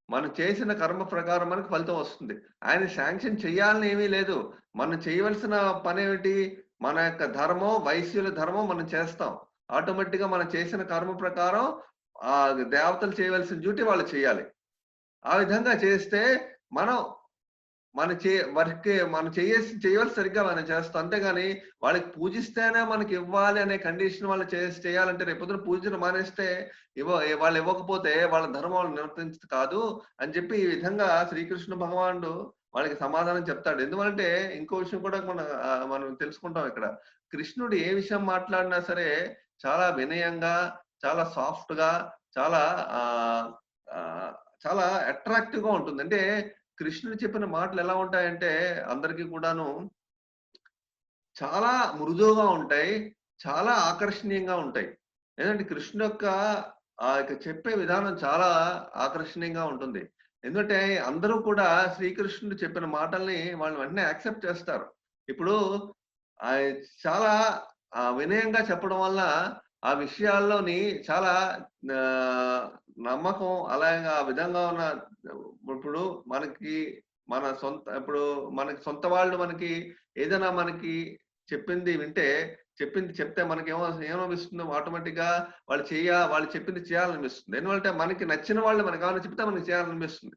మనం చేసిన కర్మ ప్రకారం మనకు ఫలితం వస్తుంది. ఆయన శాంక్షన్ చేయాలని ఏమీ లేదు. మనం చేయవలసిన పనేమిటి? మన యొక్క ధర్మం, వైశ్యుల ధర్మం మనం చేస్తాం. ఆటోమేటిక్‌గా మనం చేసిన కర్మ ప్రకారం దేవతలు చేయవలసిన డ్యూటీ వాళ్ళు చేయాలి. ఆ విధంగా చేస్తే మనం మన చే వర్క్ మనం చేయవలసి సరిగ్గా మనం చేస్తాం. అంతేగాని వాళ్ళకి పూజిస్తేనే మనకివ్వాలి అనే కండిషన్ వాళ్ళు చేయాలంటే రేపొద్దున పూజలు మానేస్తే వాళ్ళు ఇవ్వకపోతే వాళ్ళ ధర్మం వాళ్ళు నిర్వర్తించదు కాదు అని చెప్పి ఈ విధంగా శ్రీకృష్ణ భగవానుడు వాళ్ళకి సమాధానం చెప్తాడు. ఎందుకంటే ఇంకో విషయం కూడా మనం తెలుసుకుంటాం ఇక్కడ. కృష్ణుడు ఏ విషయం మాట్లాడినా సరే చాలా వినయంగా, చాలా సాఫ్ట్‌గా, చాలా ఆహ్, ఆహ్, చాలా అట్రాక్టివ్‌గా ఉంటుంది. అంటే కృష్ణుడు చెప్పిన మాటలు ఎలా ఉంటాయంటే అందరికి కూడాను చాలా మృదువుగా ఉంటాయి. చాలా ఆకర్షణీయంగా ఉంటాయి. ఏందంటే కృష్ణుడు యొక్క ఆ యొక్క చెప్పే విధానం చాలా ఆకర్షణీయంగా ఉంటుంది. ఎందుకంటే అందరూ కూడా శ్రీకృష్ణుడు చెప్పిన మాటల్ని వాళ్ళు వెంటనే యాక్సెప్ట్ చేస్తారు. ఇప్పుడు ఆహ్, చాలా వినయంగా చెప్పడం వల్ల ఆ విషయాల్లోని చాలా ఆహ్, నమ్మకం అలాగే ఆ విధంగా ఉన్న ఇప్పుడు మనకి ఇప్పుడు మనకి సొంత వాళ్ళు మనకి ఏదైనా మనకి చెప్పింది వింటే చెప్తే ఏమనిపిస్తుంది ఆటోమేటిక్‌గా వాళ్ళు చెప్పింది చేయాలనిపిస్తుంది. ఎందుకంటే మనకి నచ్చిన వాళ్ళు మనకేమైనా చెప్తే మనకి చేయాలనిపిస్తుంది.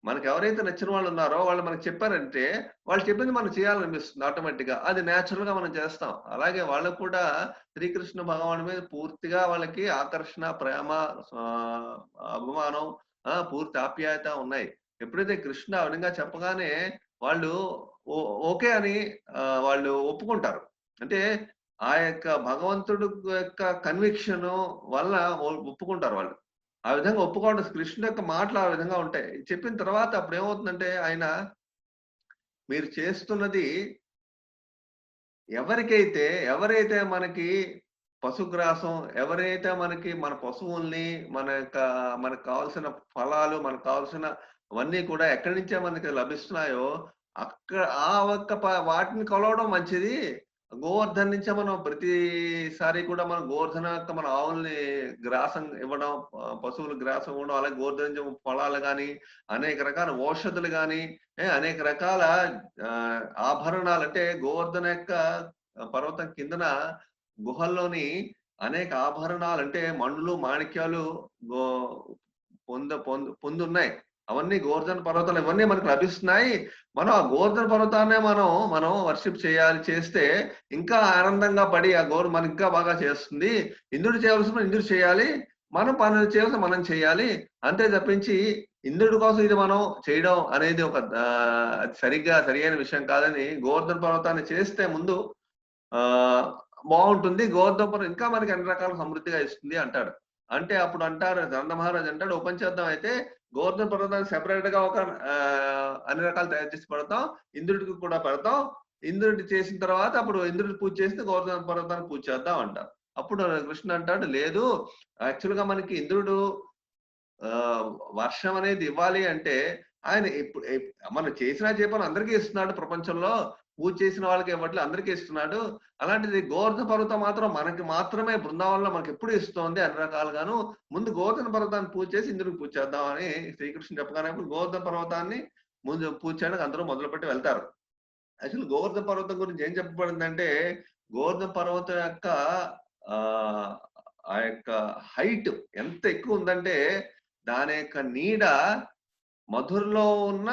మనకెవరైతే నచ్చిన వాళ్ళున్నారో వాళ్ళు మనకు చెప్పారంటే, వాళ్ళు చెప్పింది మనం చేయాలనిపిస్తుంది ఆటోమేటిక్‌గా. అది నేచురల్‌గా మనం చేస్తాం. అలాగే వాళ్ళకి కూడా శ్రీకృష్ణ భగవానుడి మీద పూర్తిగా వాళ్ళకి ఆకర్షణ, ప్రేమ, ఆహ్, అభిమానం, పూర్తి ఆప్యాయత ఉన్నాయి. ఎప్పుడైతే కృష్ణుడు ఆ విధంగా చెప్పగానే వాళ్ళు ఓ ఓకే అని వాళ్ళు ఒప్పుకుంటారు. అంటే ఆ యొక్క భగవంతుడు యొక్క కన్విక్షను వల్ల ఒప్పుకుంటారు వాళ్ళు. ఆ విధంగా ఒప్పుకోవడం కృష్ణుడి యొక్క మాటలు ఆ విధంగా ఉంటాయి. చెప్పిన తర్వాత అప్పుడేమవుతుందంటే ఆయన మీరు చేస్తున్నది ఎవరైతే మనకి పశుగ్రాసం, ఎవరైతే మనకి మన పశువుల్ని, మనకు కావాల్సిన ఫలాలు, మనకు కావాల్సినవన్నీ కూడా ఎక్కడి నుంచే మనకి లభిస్తున్నాయో, అక్కడ ఆ ఒక్క వాటిని కొలవడం మంచిది. గోవర్ధన్ నుంచే మనం ప్రతిసారి కూడా మనం గోవర్ధన యొక్క మన ఆవుల్ని గ్రాసం ఇవ్వడం, పశువులు గ్రాసం ఇవ్వడం, అలాగే గోవర్ధన నుంచి ఫలాలు గాని, అనేక రకాల ఓషధులు గాని, అనేక రకాల ఆభరణాలు, అంటే గోవర్ధన యొక్క పర్వతం కిందన గుహల్లోని అనేక ఆభరణాలు, అంటే మణులు, మాణిక్యాలు గో పొందున్నాయి. అవన్నీ గోవర్ధన పర్వతాలు ఇవన్నీ మనకు లభిస్తున్నాయి. మనం ఆ గోవర్ధన పర్వతాన్నే మనం వర్షిప్ చేయాలి. చేస్తే ఇంకా ఆనందంగా పడి ఆ మనకి ఇంకా బాగా చేస్తుంది. ఇంద్రుడు చేయవలసిన ఇంద్రుడు చేయాలి. మనం పనులు చేయవలసిన మనం చేయాలి. అంతే తప్పించి ఇంద్రుడి కోసం ఇది మనం చేయడం అనేది ఒక సరిగ్గా సరియైన విషయం కాదని, గోవర్ధన పర్వతాన్ని చేస్తే ముందు ఆహ్, బావుంటుంది. గోవర్ధన పర్వతం ఇంకా మనకి అన్ని రకాల సమృద్ధిగా ఇస్తుంది అంటాడు. అంటే అప్పుడు అంటారు, నంద మహారాజ్ అంటాడు, "ఓ పని చేద్దాం అయితే గోవర్ధన పర్వతాన్ని సెపరేట్‌గా ఒక అన్ని రకాలు తయారు చేసి పెడతాం. ఇంద్రుడికి కూడా పెడతాం. ఇంద్రుడికి చేసిన తర్వాత అప్పుడు ఇంద్రుడికి పూజ చేస్తే గోవర్ధన పర్వతానికి పూజ చేద్దాం" అంటారు. అప్పుడు కృష్ణుడు అంటాడు, "లేదు, యాక్చువల్‌గా మనకి ఇంద్రుడు ఆహ్, వర్షం అనేది ఇవ్వాలి అంటే ఆయన ఇప్పుడు మనం చేసినా చేయకపోయినా అందరికీ ఇస్తున్నాడు ప్రపంచంలో. పూజ చేసిన వాళ్ళకి ఇవ్వట్లే, అందరికీ ఇస్తున్నాడు. అలాంటిది గోవర్ధన పర్వతం మాత్రం మనకి మాత్రమే బృందావనంలో మనకెప్పుడు ఇస్తోంది అన్ని రకాలుగాను. ముందు గోవర్ధన పర్వతాన్ని పూజ చేసి ఇంద్రుడికి పూజ చేద్దాం" అని శ్రీకృష్ణుడు చెప్పగానే అప్పుడు గోవర్ధన పర్వతాన్ని ముందు పూజ చేయడానికి అందరూ మొదలుపెట్టి వెళ్తారు. యాక్చువల్లీ గోవర్ధన పర్వతం గురించి ఏం చెప్పబడిందంటే, గోవర్ధన పర్వతం యొక్క ఆహ్, ఆ యొక్క హైట్ ఎంత ఎక్కువ ఉందంటే, దాని యొక్క నీడ మధురలో ఉన్న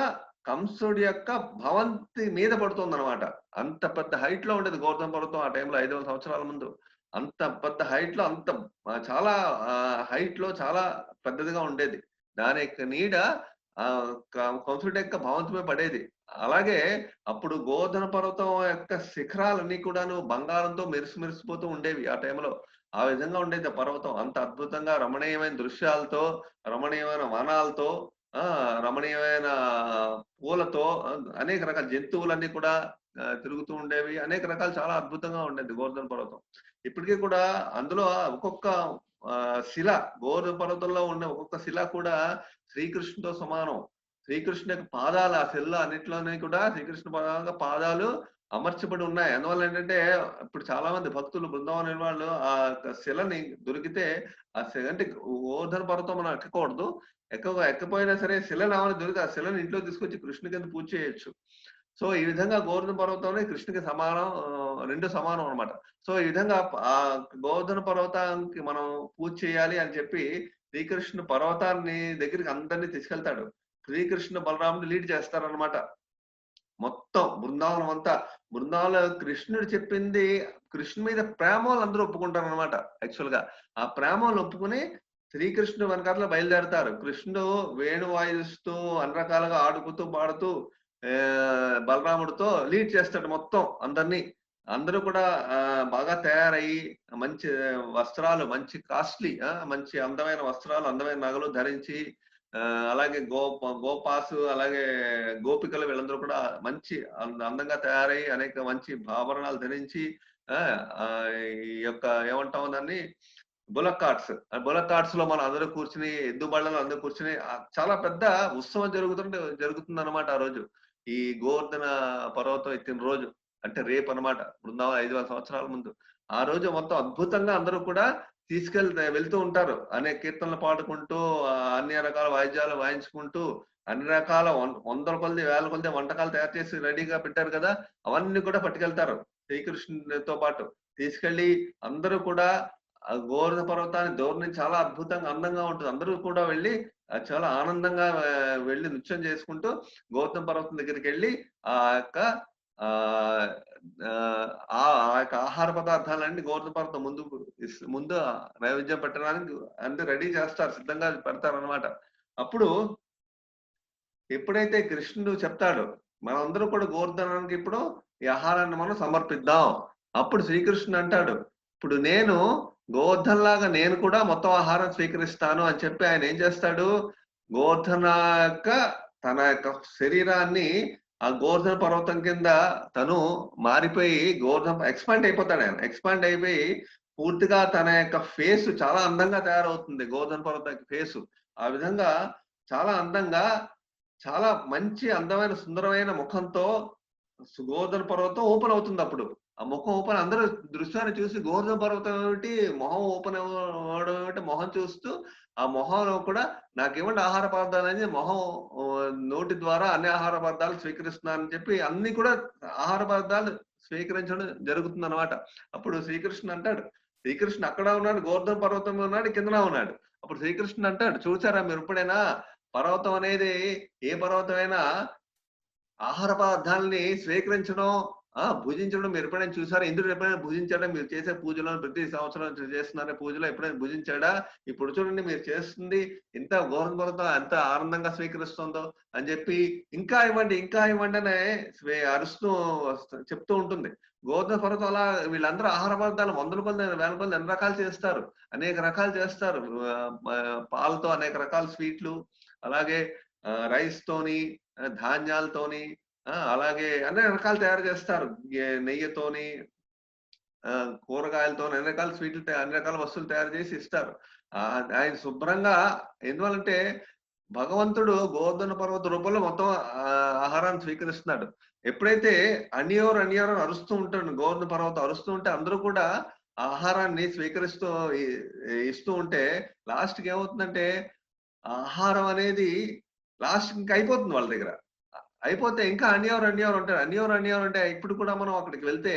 కంసుడి యొక్క భవంతి మీద పడుతుందన్నమాట. అంత పెద్ద హైట్‌లో ఉండేది గోవర్ధన పర్వతం ఆ టైంలో 500 సంవత్సరాల ముందు. అంత పెద్ద హైట్‌లో అంత చాలా హైట్‌లో చాలా పెద్దదిగా ఉండేది. దాని యొక్క నీడ ఆహ్, కంసుడి యొక్క భవంతి మీద పడేది. అలాగే అప్పుడు గోవర్ధన పర్వతం యొక్క శిఖరాలన్నీ కూడాను బంగారంతో మెరిసిపోతూ ఉండేవి ఆ టైంలో. ఆ విధంగా ఉండేది ఆ పర్వతం. అంత అద్భుతంగా రమణీయమైన దృశ్యాలతో, రమణీయమైన వనాలతో, ఆ! రమణీయమైన పూలతో, అనేక రకాల జంతువులన్నీ కూడా తిరుగుతూ ఉండేవి. అనేక రకాలు చాలా అద్భుతంగా ఉండేది గోవర్ధన పర్వతం. ఇప్పటికి కూడా అందులో ఒక్కొక్క శిల, గోవర్ధన పర్వతంలో ఉన్న ఒక్కొక్క శిల కూడా శ్రీకృష్ణుడితో సమానం. శ్రీకృష్ణుని యొక్క పాదాలు ఆ శిలలో అన్నిట్లోని కూడా శ్రీకృష్ణ పాదాలు అమర్చబడి ఉన్నాయి. అందువల్ల ఏంటంటే, ఇప్పుడు చాలా మంది భక్తులు బృందావనం వెళ్ళిన వాళ్ళు ఆ యొక్క శిలని దొరికితే, ఆ అంటే గోవర్ధన పర్వతం మనం ఎక్కకూడదు. ఎక్కపోయినా సరే శిలను ఏమైనా దొరికితే ఆ శిలను ఇంట్లో తీసుకొచ్చి కృష్ణుని కింద పూజ చేయొచ్చు. సో, ఈ విధంగా గోవర్ధన పర్వతంలో కృష్ణునికి సమానం, 2 సమానం అన్నమాట. సో, ఈ విధంగా గోవర్ధన పర్వతానికి మనం పూజ చేయాలి అని చెప్పి శ్రీకృష్ణుడు పర్వతాన్ని దగ్గరికి అందరిని తీసుకెళ్తాడు. శ్రీకృష్ణ, బలరాముడు లీడ్ చేస్తారన్నమాట. మొత్తం బృందావనం అంతా. బృందావనంలో కృష్ణుడు చెప్పింది, కృష్ణుడి మీద ప్రేమ వాళ్ళందరూ ఒప్పుకుంటారన్నమాట యాక్చువల్‌గా. ఆ ప్రేమ వాళ్ళు ఒప్పుకొని శ్రీకృష్ణుడు వెనకాతల బయలుదేరతారు. కృష్ణుడు వేణువు వాయిస్తూ అన్ని రకాలుగా ఆడుకుతూ, పాడుతూ బలరాముడితో లీడ్ చేస్తాడు మొత్తం అందరిని. అందరూ కూడా బాగా తయారయ్యి మంచి వస్త్రాలు, మంచి కాస్ట్‌లీ, మంచి అందమైన వస్త్రాలు, అందమైన నగలు ధరించి, అలాగే గోపాసు, అలాగే గోపికలు వీళ్ళందరూ కూడా మంచి అందంగా తయారై అనేక మంచి ఆభరణాలు ధరించి, ఆ! ఈ యొక్క ఏమంటాం దాన్ని, బుల్లక్ కార్ట్స్. ఆ బుల్లక్ కార్ట్స్‌లో మనం అందరూ కూర్చొని, ఎద్దు బళ్ళలో అందరూ కూర్చొని చాలా పెద్ద ఉత్సవం జరుగుతుందన్నమాట ఆ రోజు. ఈ గోవర్ధన పర్వతం ఎక్కిన రోజు. అంటే రేపన్నమాట. బృందావనం 5,000 సంవత్సరాల ముందు. ఆ రోజు మొత్తం అద్భుతంగా అందరూ కూడా వెళ్తూ ఉంటారు. అనేక కీర్తనలు పాడుకుంటూ, అన్ని రకాల వాయిద్యాలు వాయించుకుంటూ, అన్ని రకాల వందల కొలది, వేల కొలది వంటకాలు తయారు చేసి రెడీగా పెట్టారు కదా! అవన్నీ కూడా పట్టుకెళ్తారు శ్రీకృష్ణునితో పాటు. తీసుకెళ్ళి అందరూ కూడా ఆ గోవర్ధన పర్వతాన్ని దూరం నుంచి చాలా అద్భుతంగా, అందంగా ఉంటుంది. అందరూ కూడా వెళ్లి చాలా ఆనందంగా వెళ్లి నృత్యం చేసుకుంటూ గోవర్ధన పర్వతం దగ్గరికెళ్లి ఆ యొక్క ఆహ్, ఆహ్, ఆ యొక్క ఆహార పదార్థాలన్నీ గోవర్ధన పర్వతం ముందు నైవేద్యం పెట్టడానికి అన్ని రెడీ చేస్తారు. సిద్ధంగా పెడతారనమాట. అప్పుడు ఎప్పుడైతే కృష్ణుడు చెప్తాడో, మనందరూ కూడా గోవర్ధనానికి ఇప్పుడు ఈ ఆహారాన్ని మనం సమర్పిద్దాం. అప్పుడు శ్రీకృష్ణుడు అంటాడు, ఇప్పుడు నేను గోవర్ధనలాగా నేను కూడా మొత్తం ఆహారం స్వీకరిస్తాను అని చెప్పి ఆయన ఏం చేస్తాడు, గోవర్ధన యొక్క తన యొక్క శరీరాన్ని ఆ గోవర్ధన పర్వతం కింద తను మారిపోయి ఎక్స్‌పాండ్ అయిపోతాడు ఆయన. ఎక్స్‌పాండ్ అయిపోయి పూర్తిగా తన యొక్క ఫేస్ చాలా అందంగా తయారవుతుంది. గోవర్ధన పర్వతం యొక్క ఫేసు. ఆ విధంగా చాలా అందంగా, చాలా మంచి అందమైన సుందరమైన ముఖంతో గోవర్ధన పర్వతం ఓపెన్ అవుతుందప్పుడు. ఆ ముఖం ఓపెన్ అందరూ దృశ్యాన్ని చూసి గోవర్ధన పర్వతం ఏమిటి, మొహం ఓపెన్ అవ్వడం ఏమిటి, మొహం చూస్తూ ఆ మొహంలో కూడా నాకివ్వండి ఆహార పదార్థాలని మొహం నోటి ద్వారా అన్ని ఆహార పదార్థాలు స్వీకరిస్తున్నానని చెప్పి అన్ని కూడా ఆహార పదార్థాలు స్వీకరించడం జరుగుతుందన్నమాట. అప్పుడు శ్రీకృష్ణుడు అంటాడు, శ్రీకృష్ణుడు అక్కడ ఉన్నాడు, గోవర్ధన పర్వతం మీద ఉన్నాడు, కిందన ఉన్నాడు. అప్పుడు శ్రీకృష్ణుడు అంటాడు, చూసారా మీరెప్పుడైనా పర్వతం అనేది ఏ పర్వతమైనా ఆహార పదార్థాలని స్వీకరించడం, భుజించడం మీరెప్పుడైనా చూసారా? ఇంద్రుడు ఎప్పుడైనా భుజించాడా? మీరు చేసే పూజలో ప్రతి సంవత్సరం చేస్తున్న పూజలో ఎప్పుడైనా భుజించాడా? ఇప్పుడు చూడండి మీరు చేస్తుంది ఇంత గోధుమలతో ఎంత ఆనందంగా స్వీకరిస్తుందో అని చెప్పి, ఇంకా ఇవ్వండి, ఇంకా ఇవ్వండి అనే అరుస్తూ చెప్తూ ఉంటుంది. గోధుమ పర్వతం అలా వీళ్ళందరూ ఆహార పదార్థాలు వందల కొలది, వేల కొలది ఎన్ని రకాలు చేస్తారు. అనేక రకాలు చేస్తారు. పాలతో అనేక రకాల స్వీట్లు, అలాగే రైస్ తోని, ధాన్యాలతోని, అలాగే అన్ని రకాలు తయారు చేస్తారు. నెయ్యితోని, కూరగాయలతోని అన్ని రకాల స్వీట్లు అన్ని రకాల వస్తువులు తయారు చేసి ఇస్తారు. ఆయన శుభ్రంగా ఎందువల్లంటే భగవంతుడు గోవర్ధన పర్వత రూపంలో మొత్తం ఆహారాన్ని స్వీకరిస్తున్నాడు. ఎప్పుడైతే అన్యోర్ అన్యోర్ అని అరుస్తూ ఉంటాడు, గోవర్ధన పర్వతం అరుస్తూ ఉంటే అందరూ కూడా ఆహారాన్ని స్వీకరిస్తూ ఇస్తూ ఉంటే లాస్ట్‌కి ఏమవుతుందంటే ఆహారం అనేది లాస్ట్‌కి ఇంక అయిపోతుంది వాళ్ళ దగ్గర. అయిపోతే ఇంకా అన్యోర్ అన్యోర్ అంటారు. అన్యోర్ అన్యోర్ అంటే ఇప్పుడు కూడా మనం అక్కడికి వెళ్తే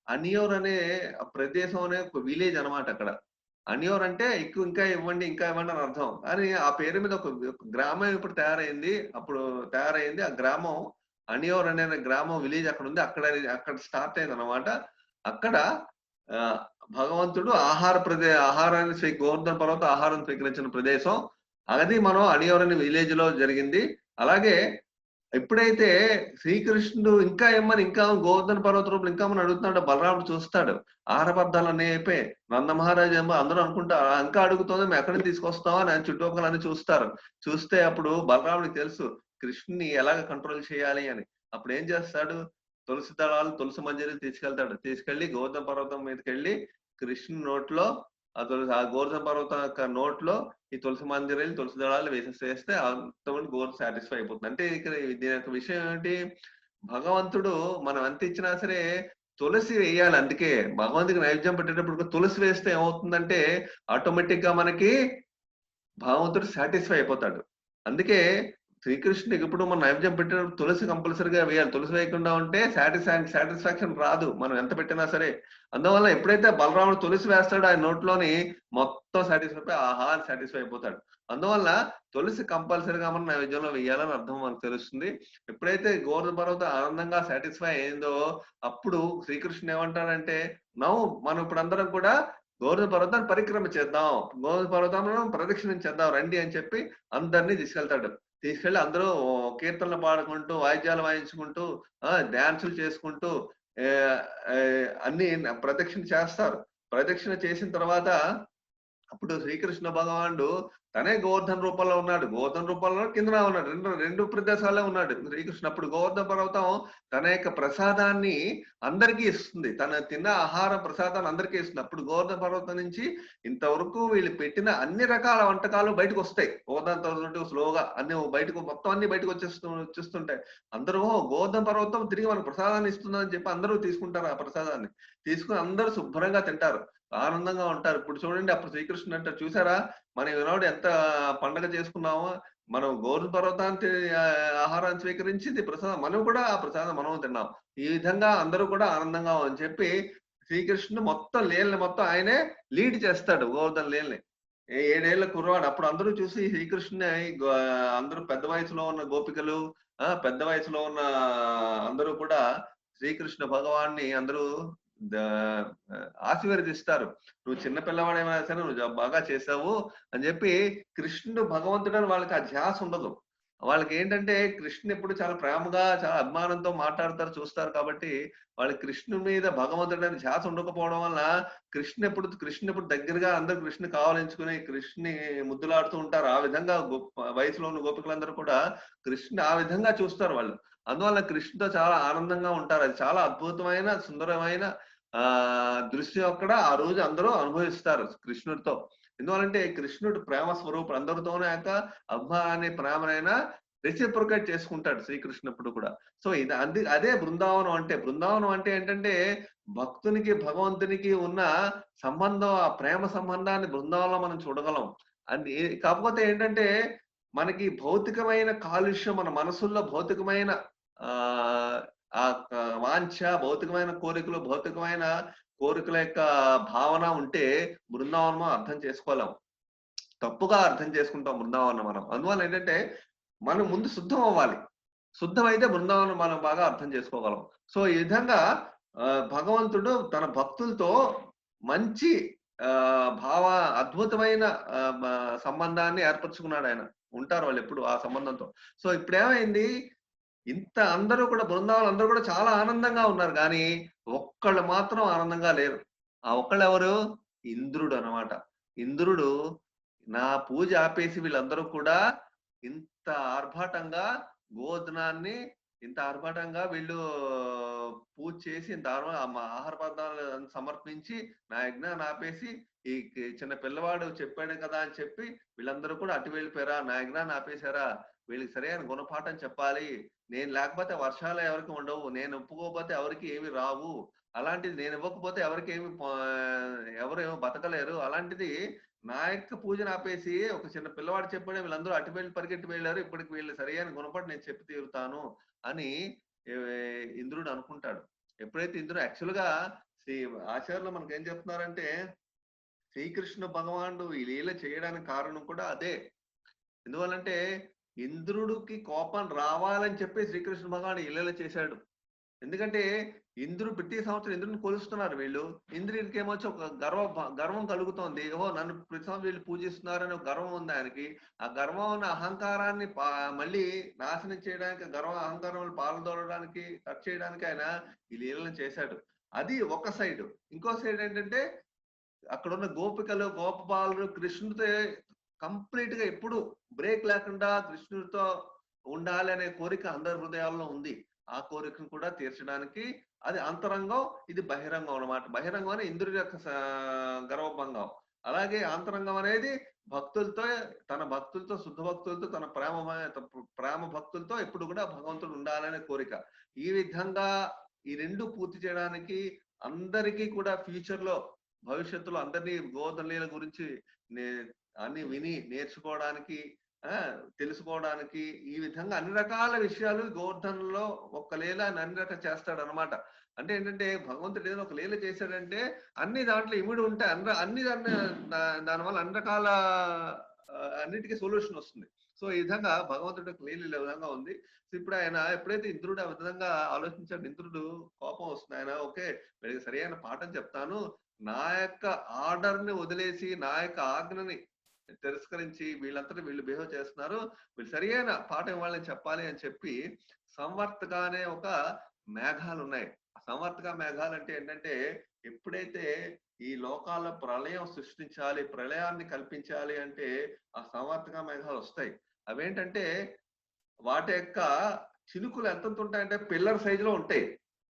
అన్యోర్ అనే ప్రదేశం అనే ఒక విలేజ్ అన్నమాట అక్కడ. అన్యోర్ అంటే ఎక్కువ ఇంకా ఇవ్వండి, ఇంకా ఇవ్వండి అని అర్థం. కానీ ఆ పేరు మీద ఒక గ్రామం ఇప్పుడు తయారైంది. అప్పుడు తయారైంది. ఆ గ్రామం అన్యోర్ అనే గ్రామం విలేజ్ అక్కడుంది. అక్కడ స్టార్ట్ అయిందన్నమాట. అక్కడ ఆహ్, భగవంతుడు ఆహారాన్ని గోవర్ధన పర్వతం ఆహారం స్వీకరించిన ప్రదేశం. అది మనం అనియోర్ అనే విలేజ్‌లో జరిగింది. అలాగే ఎప్పుడైతే శ్రీకృష్ణుడు ఇంకా ఇమ్మని, ఇంకా గోవర్ధన పర్వత రూపంలో ఇంకా ఇమ్మని అడుగుతున్నాడో బలరాముడు చూస్తాడు. ఆహార పదార్థాలన్నీ అయిపోయాయి. నంద మహారాజు ఏమో అందరూ అనుకుంటా ఇంకా అడుగుతోంది మేము ఎక్కడి నుంచి తీసుకొస్తామా అని చుట్టుపక్కల చూస్తారు. చూస్తే అప్పుడు బలరాముడికి తెలుసు కృష్ణుని ఎలాగ కంట్రోల్ చేయాలి అని. అప్పుడేం చేస్తాడు, తులసి దళాలు, తులసి మంజరి తీసుకెళ్తాడు. తీసుకెళ్ళి గోవర్ధన పర్వతం మీదకెళ్ళి కృష్ణుని నోట్లో ఆ గోవర్ధన పర్వతం యొక్క నోట్లో ఈ తులసి మంజరీలు, తులసి దళాలు వేసేస్తే అంతమంది గోల్ సాటిస్ఫై అయిపోతుంది. అంటే ఇక్కడ దీని యొక్క విషయం ఏంటి? భగవంతుడు మనం ఎంత ఇచ్చినా సరే తులసి వేయాలి. అందుకే భగవంతుడికి నైవేద్యం పెట్టేటప్పుడు తులసి వేస్తే ఏమవుతుందంటే ఆటోమేటిక్ గా మనకి భగవంతుడు సాటిస్ఫై అయిపోతాడు. అందుకే శ్రీకృష్ణుడికి ఎప్పుడు మనం నైవేద్యం పెట్టినప్పుడు తులసి కంపల్సరీగా వేయాలి. తులసి వేయకుండా ఉంటే సాటిస్ఫాక్షన్ రాదు. మనం ఎంత పెట్టినా సరే. అందువల్ల ఎప్పుడైతే బలరాముడు తులసి వేస్తాడో ఆయన నోట్లోని మొత్తం సాటిస్ఫై ఆహా! అని సాటిస్ఫై అయిపోతాడు. అందువల్ల తులసి కంపల్సరీగా మనం నైవేద్యంలో వేయాలని అర్థం మనకు తెలుస్తుంది. ఎప్పుడైతే గోవర్ధన పర్వతం ఆనందంగా సాటిస్ఫై అయిందో అప్పుడు శ్రీకృష్ణుడు ఏమంటాడంటే, నౌ మనం ఇప్పుడందరం కూడా గోవర్ధన పర్వతాన్ని పరిక్రమ చేద్దాం. గోవర్ధన పర్వతంలో ప్రదక్షిణించేద్దాం రండి అని చెప్పి అందరిని తీసుకెళ్తాడు. తీసుకెళ్ళి అందరూ కీర్తనలు పాడుకుంటూ, వాయిద్యాలు వాయించుకుంటూ, డాన్సులు చేసుకుంటూ అన్ని ప్రదక్షిణ చేస్తారు. ప్రదక్షిణ చేసిన తర్వాత అప్పుడు శ్రీకృష్ణ భగవానుడు తనే గోవర్ధన రూపంలో ఉన్నాడు. గోవర్ధన రూపంలో కిందన ఉన్నాడు. రెండు ప్రదేశాల్లో ఉన్నాడు. శ్రీకృష్ణ అప్పుడు గోవర్ధన పర్వతం తన యొక్క ప్రసాదాన్ని అందరికీ ఇస్తుంది. తన తిన్న ఆహార ప్రసాదాన్ని అందరికీ ఇస్తుంది. అప్పుడు గోవర్ధన పర్వతం నుంచి ఇంతవరకు వీళ్ళు పెట్టిన అన్ని రకాల వంటకాలు బయటకొస్తాయి. గోవర్ధన స్లోగా అన్ని మొత్తం అన్ని బయటకు వచ్చేస్తుంటాయి. అందరూ గోవర్ధన పర్వతం తిరిగి మనకు ప్రసాదాన్ని ఇస్తుందని చెప్పి అందరూ తీసుకుంటారు ఆ ప్రసాదాన్ని. తీసుకొని అందరూ శుభ్రంగా తింటారు. ఆనందంగా ఉంటారు. ఇప్పుడు చూడండి అప్పుడు శ్రీకృష్ణుడు అంటాడు చూసారా? మనం ఈనాడు ఎంత పండగ చేసుకున్నామో, మనం గోవర్ధన పర్వతాన్ని ఆహారాన్ని స్వీకరించింది ప్రసాదం. మనం కూడా ఆ ప్రసాదం మనం తిన్నాం. ఈ విధంగా అందరూ కూడా ఆనందంగా అని చెప్పి శ్రీకృష్ణుడు మొత్తం లీలని మొత్తం ఆయనే లీడ్ చేస్తాడు గోవర్ధన లీలని. 7 ఏళ్ల కుర్రవాడు. అప్పుడు అందరూ చూసి శ్రీకృష్ణుని అందరూ పెద్ద వయసులో ఉన్న గోపికలు, పెద్ద వయసులో ఉన్న అందరూ కూడా శ్రీకృష్ణ భగవాన్ని అందరూ దా ఆశీర్వదిస్తారు. నువ్వు చిన్న పిల్లవాడేమైనా సరే నువ్వు బాగా చేశావు అని చెప్పి కృష్ణుడు భగవంతుడని వాళ్ళకి ఆ ధ్యాస ఉండదు. వాళ్ళకేంటంటే కృష్ణుడు ఎప్పుడు చాలా ప్రేమగా, చాలా అభిమానంతో మాట్లాడతారు, చూస్తారు కాబట్టి వాళ్ళకి కృష్ణుడి మీద భగవంతుడని ధ్యాస ఉండకపోవడం వల్ల కృష్ణుడు దగ్గరగా అందరూ కృష్ణుని కావాలించుకుని కృష్ణుని ముద్దులాడుతూ ఉంటారు. ఆ విధంగా వయసులో ఉన్న గోపికలందరూ కూడా కృష్ణుని ఆ విధంగా చూస్తారు వాళ్ళు. అందువల్ల కృష్ణుడితో చాలా ఆనందంగా ఉంటారు. అది చాలా అద్భుతమైన, సుందరమైన దృశ్యం అక్కడ ఆ రోజు అందరూ అనుభవిస్తారు కృష్ణుడితో. ఎందువల్లంటే కృష్ణుడు ప్రేమ స్వరూపుడు. అందరితోనే అభిమానాన్ని, ప్రేమనైనా రెసిప్రొకేట్ చేసుకుంటాడు శ్రీకృష్ణుడు కూడా. సో ఇది అదే బృందావనం అంటే. బృందావనం అంటే ఏంటంటే భక్తునికి భగవంతునికి ఉన్న సంబంధం, ఆ ప్రేమ సంబంధాన్ని బృందావనంలో మనం చూడగలం. కాకపోతే ఏంటంటే మనకి భౌతికమైన కాలుష్యం మన మనసుల్లో భౌతికమైన ఆహ్, ఆ వాంఛ, భౌతికమైన కోరికలు, భౌతికమైన కోరికల యొక్క భావన ఉంటే బృందావనం అర్థం చేసుకోలేం. తప్పుగా అర్థం చేసుకుంటాం బృందావనం మనం. అందువల్ల ఏంటంటే మనం ముందు శుద్ధం అవ్వాలి. శుద్ధమైతే బృందావనం మనం బాగా అర్థం చేసుకోగలం. సో ఈ విధంగా భగవంతుడు తన భక్తులతో మంచి భావ అద్భుతమైన సంబంధాన్ని ఏర్పరచుకున్నాడాయన. ఉంటారు వాళ్ళెప్పుడు ఆ సంబంధంతో. సో ఇప్పుడేమైంది, ఇంత అందరూ కూడా బృందావనం అందరూ కూడా చాలా ఆనందంగా ఉన్నారు గానీ, ఒక్కళ్ళు మాత్రం ఆనందంగా లేరు. ఆ ఒక్కళ్ళెవరు? ఇంద్రుడు అన్నమాట. ఇంద్రుడు నా పూజ ఆపేసి వీళ్ళందరూ కూడా ఇంత ఆర్భాటంగా గోధనాన్ని ఇంత ఆర్భాటంగా వీళ్ళు పూజ చేసి ఇంత ఆహార పదార్థాలు సమర్పించి నా యజ్ఞాన్ని ఆపేసి ఈ చిన్న పిల్లవాడు చెప్పాడు కదా అని చెప్పి వీళ్ళందరూ కూడా అటు వెళ్ళిపోయారా, నా యజ్ఞాన్ని ఆపేశారా, వీళ్ళకి సరైన గుణపాఠం చెప్పాలి, నేను లేకపోతే వర్షాలు ఎవరికి ఉండవు, నేను ఒప్పుకోకపోతే ఎవరికి ఏమి రావు, అలాంటిది నేను ఇవ్వకపోతే ఎవరికి ఎవరు బతకలేరు, అలాంటిది నా యొక్క పూజను ఆపేసి ఒక చిన్న పిల్లవాడు చెప్పాడే వీళ్ళందరూ అటు వెళ్ళి పరిగెట్టి వెళ్ళారు, ఇప్పటికి వీళ్ళు సరైన గుణపాఠం నేను చెప్పి తీరుతాను అని ఇంద్రుడు అనుకుంటాడు. ఎప్పుడైతే ఇంద్రుడు యాక్చువల్ గా ఆచార్యులు మనకి ఏం చెప్తున్నారంటే శ్రీకృష్ణ భగవానుడు ఈ లీల చేయడానికి కారణం కూడా అదే. ఎందువల్లంటే ఇంద్రుడికి కోపం రావాలని చెప్పి శ్రీకృష్ణ భగవానుడు ఈ లీల చేశాడు. ఎందుకంటే ఇంద్రుడు ప్రతి సంవత్సరం ఇంద్రుడిని కొలుస్తున్నారు వీళ్ళు. ఇంద్రుడికి ఏమొచ్చి ఒక గర్వం కలుగుతోంది. ఓహో నన్ను ప్రతి సంవత్సరం వీళ్ళు పూజిస్తున్నారని ఒక గర్వం ఉంది ఆయనకి. ఆ గర్వం ఉన్న అహంకారాన్ని మళ్ళీ నాశనం చేయడానికి, అహంకారం పాల్దోలడానికి, కట్ చేయడానికి ఆయన ఈ లీలను చేశాడు. అది ఒక సైడ్. ఇంకో సైడ్ ఏంటంటే అక్కడున్న గోపికలు, గోపబాలుడు కృష్ణుడితో కంప్లీట్ గా ఎప్పుడు బ్రేక్ లేకుండా కృష్ణుడితో ఉండాలి అనే కోరిక అందరి హృదయాల్లో ఉంది. ఆ కోరికను కూడా తీర్చడానికి అది అంతరంగం, ఇది బహిరంగం అన్నమాట. బహిరంగం అని ఇంద్రుడి యొక్క గర్వభంగం. అలాగే అంతరంగం అనేది భక్తులతో, తన భక్తులతో, శుద్ధ భక్తులతో, తన ప్రేమ భక్తులతో ఎప్పుడు కూడా భగవంతుడు ఉండాలనే కోరిక. ఈ విధంగా ఈ రెండు పూర్తి చేయడానికి అందరికీ కూడా ఫ్యూచర్ లో, భవిష్యత్తులో అందరినీ గోధలీల గురించి అన్ని విని నేర్చుకోవడానికి, తెలుసుకోవడానికి, ఈ విధంగా అన్ని రకాల విషయాలు గోవర్ధనలో ఒక్క లీల అన్ని రకాలు చేస్తాడు అనమాట. అంటే ఏంటంటే భగవంతుడు ఏదైనా ఒక లీల చేశాడంటే అన్ని దాంట్లో ఇమిడి ఉంటాయి. అన్ని దానివల్ల అన్ని రకాల అన్నిటికీ సొల్యూషన్ వస్తుంది. సో ఈ విధంగా భగవంతుడి యొక్క లీల ఈ విధంగా ఉంది. ఇప్పుడు ఆయన ఎప్పుడైతే ఇంద్రుడు ఆ విధంగా ఆలోచించాడు, ఇంద్రుడు కోపం వస్తుంది. ఆయన ఓకే వీళ్ళకి సరైన పాఠం చెప్తాను, నా యొక్క ఆర్డర్ ని వదిలేసి నా యొక్క ఆజ్ఞని తిరస్కరించి వీళ్ళంతటా వీళ్ళు బిహేవ్ చేస్తున్నారు, వీళ్ళు సరియైన పాఠం ఇవ్వాలని చెప్పాలి అని చెప్పి సంవర్తక అనే ఒక మేఘాలు ఉన్నాయి. సంవర్తక మేఘాలు అంటే ఏంటంటే ఎప్పుడైతే ఈ లోకాల ప్రళయం సృష్టించాలి, ప్రళయాన్ని కల్పించాలి అంటే ఆ సంవర్తక మేఘాలు వస్తాయి. అవేంటంటే వాటి యొక్క చినుకులు ఎంత ఉంటాయంటే పిల్లర్ సైజులో ఉంటాయి.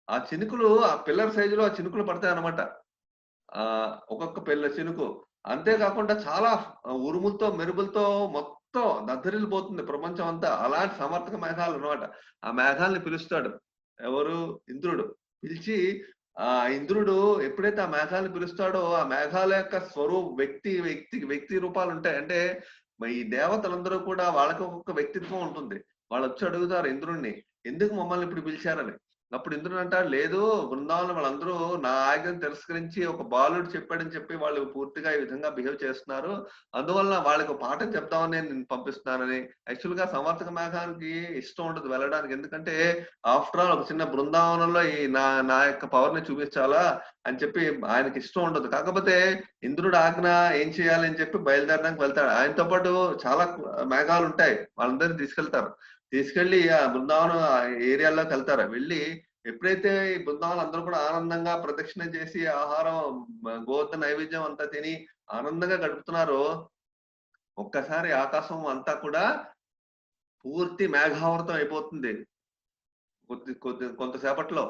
ఆ పిల్లర్ సైజులో ఆ చినుకులు పడతాయి అన్నమాట. ఒక్కొక్క చినుకు. అంతేకాకుండా చాలా ఉరుములతో, మెరుపులతో మొత్తం దద్దరిల్లిపోతుంది ప్రపంచం అంతా. అలాంటి సమర్థక మేఘాలు అన్నమాట. ఆ మేఘాలని పిలుస్తాడు ఎవరు? ఇంద్రుడు. పిలిచి ఇంద్రుడు ఎప్పుడైతే ఆ మేఘాలను పిలుస్తాడో ఆ మేఘాల యొక్క వ్యక్తి రూపాలు ఉంటాయి. అంటే ఈ దేవతలందరూ కూడా వాళ్ళకి ఒక్కొక్క వ్యక్తిత్వం ఉంటుంది. వాళ్ళు వచ్చి అడుగుతారు ఇంద్రుడిని, ఎందుకు మమ్మల్ని ఇప్పుడు పిలిచారని. అప్పుడు ఇంద్రుడు అంటాడు, లేదు బృందావనం వాళ్ళందరూ నా ఆజ్ఞను తిరస్కరించి ఒక బాలుడు చెప్పాడని చెప్పి వాళ్ళు పూర్తిగా ఈ విధంగా బిహేవ్ చేస్తున్నారు, అందువల్ల వాళ్ళకి పాఠం చెప్తామని నేను పంపిస్తున్నానని. యాక్చువల్ గా సమర్థక మేఘానికి ఇష్టం ఉండదు వెళ్ళడానికి. ఎందుకంటే ఆఫ్టర్ ఆల్ ఒక చిన్న బృందావనంలో ఈ నా యొక్క పవర్ ని చూపించాలా అని చెప్పి ఆయనకి ఇష్టం ఉండదు. కాకపోతే ఇంద్రుడు ఆజ్ఞ ఏం చేయాలి అని చెప్పి బయలుదేరడానికి వెళ్తాడు. ఆయనతో పాటు చాలా మేఘాలు ఉంటాయి, వాళ్ళందరినీ తీసుకెళ్లి ఆ బృందావనం ఏరియాలోకి వెళ్తారు. వెళ్ళి ఎప్పుడైతే ఈ బృందావనం అందరూ కూడా ఆనందంగా ప్రదక్షిణ చేసి ఆహారం గోవర్ధన నైవేద్యం అంతా తిని ఆనందంగా గడుపుతున్నారో ఒక్కసారి ఆకాశం అంతా కూడా పూర్తి మేఘావృతం అయిపోతుంది. కొంతసేపట్లో,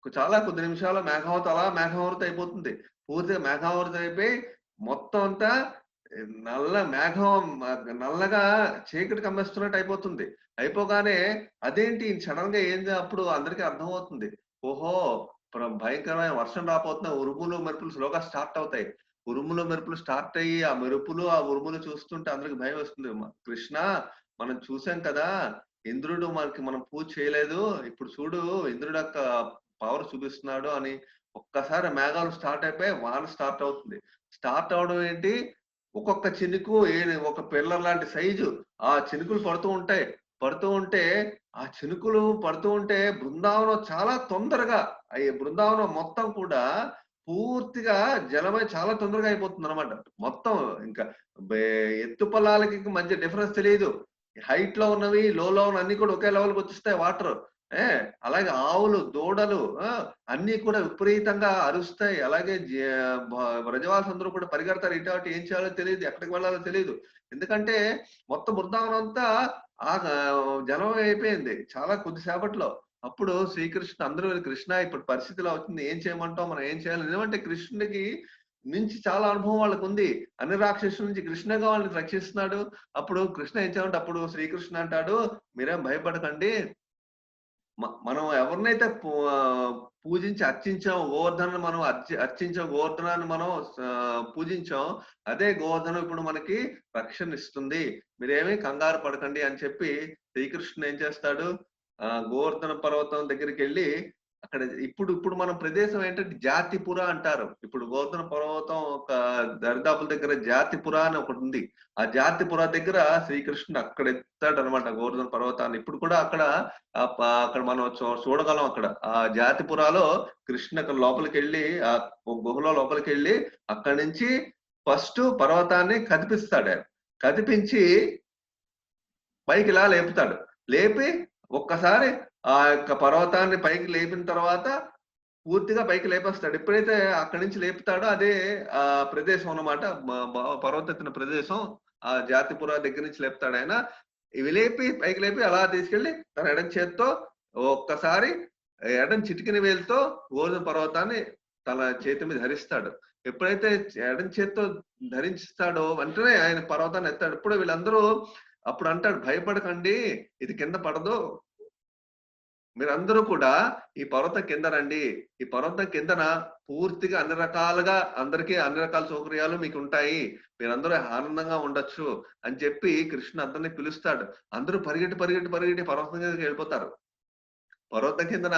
కొద్ది నిమిషాల్లో మేఘావృతం అయిపోతుంది. పూర్తిగా మేఘావృతం అయిపోయి మొత్తం అంతా నల్లగా చీకటి కమ్మేస్తున్నట్టు అయిపోతుంది. అయిపోగానే అదేంటి సడన్ గా ఏంది అప్పుడు అందరికీ అర్థమవుతుంది. ఓహో! భయంకరమైన వర్షం రాబోతున్న ఉరుములు, మెరుపులు స్లోగా స్టార్ట్ అవుతాయి. ఉరుములు, మెరుపులు స్టార్ట్ అయ్యి ఆ మెరుపులు, ఆ ఉరుములు చూస్తుంటే అందరికి భయమేస్తుంది. కృష్ణ మనం చూసాం కదా! ఇంద్రుడు మనం పూజ చేయలేదు. ఇప్పుడు చూడు ఇంద్రుడు యొక్క పవర్ చూపిస్తున్నాడు అని ఒక్కసారి మేఘాలు స్టార్ట్ అయిపోయి వాన స్టార్ట్ అవుతుంది. స్టార్ట్ అవ్వడం ఏంటి? ఒక్కొక్క చినుకు ఒక పిల్లర్ లాంటి సైజు ఆ చినుకులు పడుతూ ఉంటాయి. పడుతూ ఉంటే ఆ చినుకులు పడుతూ ఉంటే బృందావనం చాలా తొందరగా బృందావనం మొత్తం కూడా పూర్తిగా జలమై చాలా తొందరగా అయిపోతుందనమాట. మొత్తం ఇంకా బే ఎత్తు పొలాలకి మధ్య డిఫరెన్స్ తెలీదు. హైట్‌లో ఉన్నవి, లోలో ఉన్నవి అన్నీ కూడా ఒకే లెవెల్‌కొచ్చేస్తాయి వాటరు. ఏ అలాగే ఆవులు, దూడలు అన్నీ కూడా విపరీతంగా అరుస్తాయి. అలాగే బ్రజవాసులు అందరూ కూడా పరిగెడతారు. ఇటు అటు ఏం చేయాలో తెలీదు. ఎక్కడికి వెళ్ళాలో తెలీదు. ఎందుకంటే మొత్తం బృందావనం అంతా జలం అయిపోయింది. చాలా కొద్ది సేపట్లో. అప్పుడు శ్రీకృష్ణ అందరూ కృష్ణ ఇప్పుడు పరిస్థితి ఇలా అవుతుంది. ఏం చేయమంటావు? మనం ఏం చేయాలి? ఎందుకంటే కృష్ణుడికి మించి చాలా అనుభవం వాళ్ళకుంది. అన్ని రాక్షసుల నుంచి కృష్ణగా వాళ్ళని రక్షిస్తున్నాడు. అప్పుడు కృష్ణ ఏం చేయాలంటే అప్పుడు శ్రీకృష్ణ అంటాడు, "మీరేం భయపడకండి. మనం ఎవరినైతే పూజించి అర్చించాం గోవర్ధనను మనం అర్చించాం గోవర్ధనాన్ని మనం పూజించాం. అదే గోవర్ధనం ఇప్పుడు మనకి రక్షణ ఇస్తుంది. మీరేమి కంగారు పడకండి అని చెప్పి శ్రీకృష్ణుడు ఏం చేస్తాడు గోవర్ధన పర్వతం దగ్గరికెళ్ళి అక్కడ ఇప్పుడు ఇప్పుడు మన ప్రదేశం ఏంటంటే జాతిపుర అంటారు. ఇప్పుడు గోవర్ధన పర్వతం ఒక దరిదాపుల దగ్గర జాతిపుర అని ఒకటి ఉంది. ఆ జాతిపుర దగ్గర శ్రీకృష్ణుడు అక్కడ ఎత్తాడనమాట గోవర్ధన పర్వతాన్ని. ఇప్పుడు కూడా అక్కడ అక్కడ మనం చూడగలం అక్కడ. ఆ జాతిపురాలో కృష్ణ అక్కడ లోపలికెళ్ళి ఆ గుహలో లోపలికెళ్ళి అక్కడి నుంచి ఫస్ట్ పర్వతాన్ని కదిపిస్తాడాయన. కదిపించి పైకిలా లేపుతాడు. లేపి ఒక్కసారి ఆ యొక్క పర్వతాన్ని పైకి లేపిన తర్వాత పూర్తిగా పైకి లేపేస్తాడు. ఎప్పుడైతే అక్కడి నుంచి లేపుతాడో అదే ప్రదేశం అన్నమాట. పర్వతెత్తిన ప్రదేశం. ఆ జాతిపుర దగ్గర నుంచి లేపుతాడాయన. ఇవి పైకి లేపి అలా తీసుకెళ్ళి తన ఎడమ చేత్తో ఒక్కసారి ఎడమ చిటికెన వేలుతో గోధుమ పర్వతాన్ని తన చేతి మీద ధరిస్తాడు. ఎప్పుడైతే ఎడమ చేత్తో ధరిస్తాడో వెంటనే ఆయన పర్వతాన్ని ఎత్తాడు. ఇప్పుడు వీళ్ళందరూ అప్పుడు అంటాడు భయపడకండి ఇది కింద పడదు. మీరందరూ కూడా ఈ పర్వతం కింద రండి. ఈ పర్వతం కిందన పూర్తిగా అన్ని రకాలుగా అందరికీ అన్ని రకాల సౌకర్యాలు మీకుంటాయి. మీరందరూ ఆనందంగా ఉండొచ్చు అని చెప్పి కృష్ణ అందరిని పిలుస్తాడు. అందరూ పరిగెట్టి పర్వతం మీదకి వెళ్ళిపోతారు. పర్వతం కిందన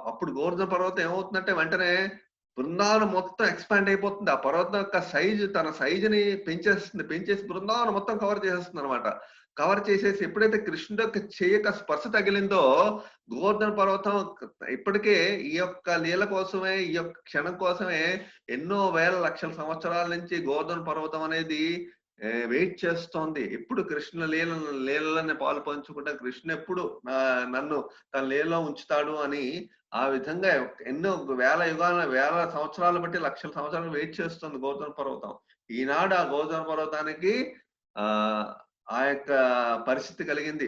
అప్పుడు గోవర్ధన పర్వతం ఏమవుతుందంటే వెంటనే బృందావనం మొత్తం ఎక్స్‌పాండ్ అయిపోతుంది. ఆ పర్వతం యొక్క తన సైజ్‌ని పెంచేస్తుంది. పెంచేసి బృందావనం మొత్తం కవర్ చేసేస్తుందన్నమాట. కవర్ చేసేసి ఎప్పుడైతే కృష్ణుడి యొక్క చెయ్యక స్పర్శ తగిలిందో గోవర్ధన పర్వతం ఇప్పటికే ఈ యొక్క లీల కోసమే, ఈ యొక్క క్షణం కోసమే ఎన్నో వేల లక్షల సంవత్సరాల నుంచి గోవర్ధన పర్వతం అనేది వెయిట్ చేస్తోంది. ఎప్పుడు కృష్ణ లీలలని పాలు పంచుకుంటా కృష్ణ ఎప్పుడు నన్ను తన లీలలో ఉంచుతాడు అని ఆ విధంగా ఎన్నో వేల సంవత్సరాలు బట్టి లక్షల సంవత్సరాలు వెయిట్ చేస్తుంది గోవర్ధన పర్వతం. ఈనాడు ఆ గోవర్ధన పర్వతానికి ఆ యొక్క పరిస్థితి కలిగింది.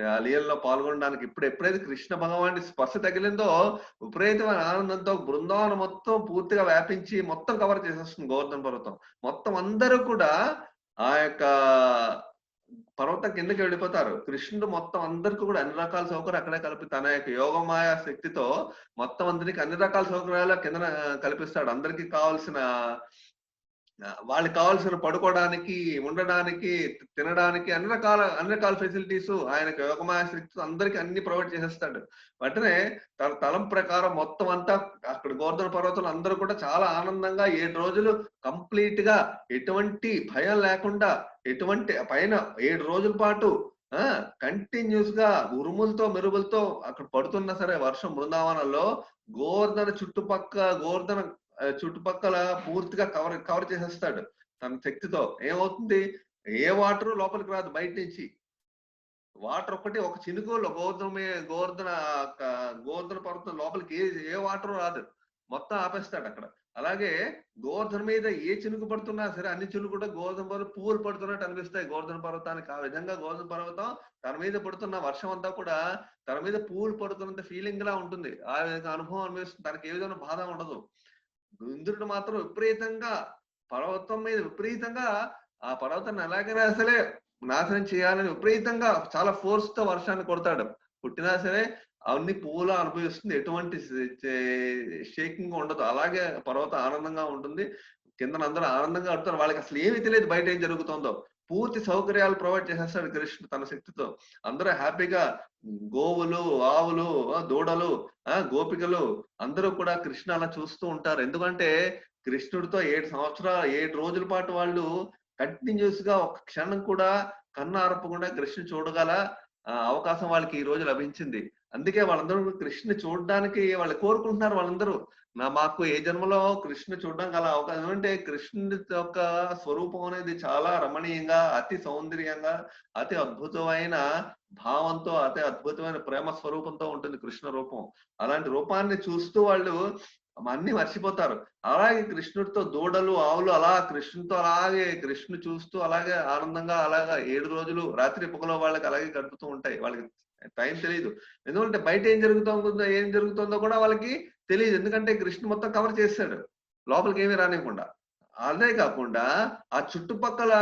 ఆ లీలలో పాల్గొనడానికి ఎప్పుడైతే కృష్ణ భగవానుడి స్పర్శ తగిలిందో విపరీతమైన ఆనందంతో బృందావనం మొత్తం పూర్తిగా వ్యాపించి మొత్తం కవర్ చేసేస్తుంది గోవర్ధన పర్వతం. మొత్తం అందరూ కూడా ఆ యొక్క పర్వతం కిందకి వెళ్ళిపోతారు. కృష్ణుడు మొత్తం అందరికి కూడా అన్ని రకాల సౌకర్యాలు అక్కడే తన యొక్క యోగమాయ శక్తితో మొత్తం అందరికి అన్ని రకాల సౌకర్యాలు కిందన కల్పిస్తాడు. అందరికి కావాల్సిన వాళ్ళకి కావాల్సిన పడుకోవడానికి, ఉండడానికి, తినడానికి అన్ని రకాల ఫెసిలిటీస్ ఆయనకు యోగమాయ శక్తితో అందరికి అన్ని ప్రొవైడ్ చేసేస్తాడు. వెంటనే తన తలం ప్రకారం మొత్తం అంతా అక్కడ గోవర్ధన పర్వతంలో అందరూ కూడా చాలా ఆనందంగా 7 రోజులు కంప్లీట్‌గా ఎటువంటి భయం లేకుండా ఎటువంటి పైన 7 రోజుల పాటు కంటిన్యూస్‌గా ఉరుములతో, మెరుపులతో అక్కడ పడుతున్నా సరే వర్షం బృందావనంలో గోవర్ధన చుట్టుపక్కల పూర్తిగా కవర్ చేసేస్తాడు తన శక్తితో. ఏమవుతుంది? ఏ వాటరు లోపలికి రాదు బయట నుంచి. వాటర్ ఒక్కటి ఒక చినుకులో గోవర్ధన పర్వతం లోపలికి ఏ వాటరు రాదు. మొత్తం ఆపేస్తాడక్కడ. అలాగే గోవర్ధన మీద ఏ చినుకు పడుతున్నా సరే అన్ని చినుకులు కూడా గోవర్ధన పర్వతం పువ్వులు పడుతున్నట్టు అనిపిస్తాయి గోవర్ధన పర్వతానికి. ఆ విధంగా గోవర్ధన పర్వతం తన మీద పడుతున్న వర్షం అంతా కూడా తన మీద పువ్వులు పడుతున్నంత ఫీలింగ్ లా ఉంటుంది. ఆ విధంగా అనుభవం అనిపిస్తుంది. తనకి ఏ విధమైన బాధ ఉండదు. ఇంద్రుడు మాత్రం విపరీతంగా పర్వతం మీద విపరీతంగా ఆ పర్వతాన్ని ఎలాగైనా సరే నాశనం చేయాలని విపరీతంగా చాలా ఫోర్స్ తో వర్షాన్ని కొడతాడు. పుట్టినా సరే అన్ని పువ్వులా అనుభవిస్తుంది. ఎటువంటి షేకింగ్ ఉండదు. అలాగే పర్వతం ఆనందంగా ఉంటుంది. కిందన అందరూ ఆనందంగా ఆడుతారు. వాళ్ళకి అసలు ఏమీ తెలియదు బయట ఏం జరుగుతుందో. పూర్తి సౌకర్యాలు ప్రొవైడ్ చేసేస్తాడు కృష్ణుడు తన శక్తితో. అందరూ హ్యాపీగా గోవులు, ఆవులు, దూడలు, గోపికలు అందరూ కూడా కృష్ణ అలా చూస్తూ ఉంటారు. ఎందుకంటే కృష్ణుడితో 7 రోజుల పాటు వాళ్ళు కంటిన్యూస్ గా ఒక్క క్షణం కూడా కన్ను ఆర్పకుండా కృష్ణుని చూడగల అవకాశం వాళ్ళకి ఈ రోజు లభించింది. అందుకే వాళ్ళందరూ కృష్ణుని చూడడానికి వాళ్ళు కోరుకుంటున్నారు వాళ్ళందరూ. మాకు ఏ జన్మలో కృష్ణుని చూడడానికి గల అవకాశం అంటే కృష్ణుడి యొక్క స్వరూపం అనేది చాలా రమణీయంగా, అతి సౌందర్యంగా, అతి అద్భుతమైన భావంతో, అతి అద్భుతమైన ప్రేమ స్వరూపంతో ఉంటుంది కృష్ణ రూపం. అలాంటి రూపాన్ని చూస్తూ వాళ్ళు అన్నీ మర్చిపోతారు. అలాగే కృష్ణుడితో దూడలు, ఆవులు అలా కృష్ణుడితో అలాగే కృష్ణుని చూస్తూ అలాగే ఆనందంగా అలాగా 7 రోజులు రాత్రి పగలు వాళ్ళకి అలాగే గడుపుతూ ఉంటాయి. వాళ్ళకి టైం తెలీదు. ఎందుకంటే బయట ఏం జరుగుతుందో కూడా వాళ్ళకి తెలీదు. ఎందుకంటే కృష్ణుడు మొత్తం కవర్ చేసాడు. లోపలికి ఏమీ రానివ్వకుండా. అదే కాకుండా ఆ చుట్టుపక్కల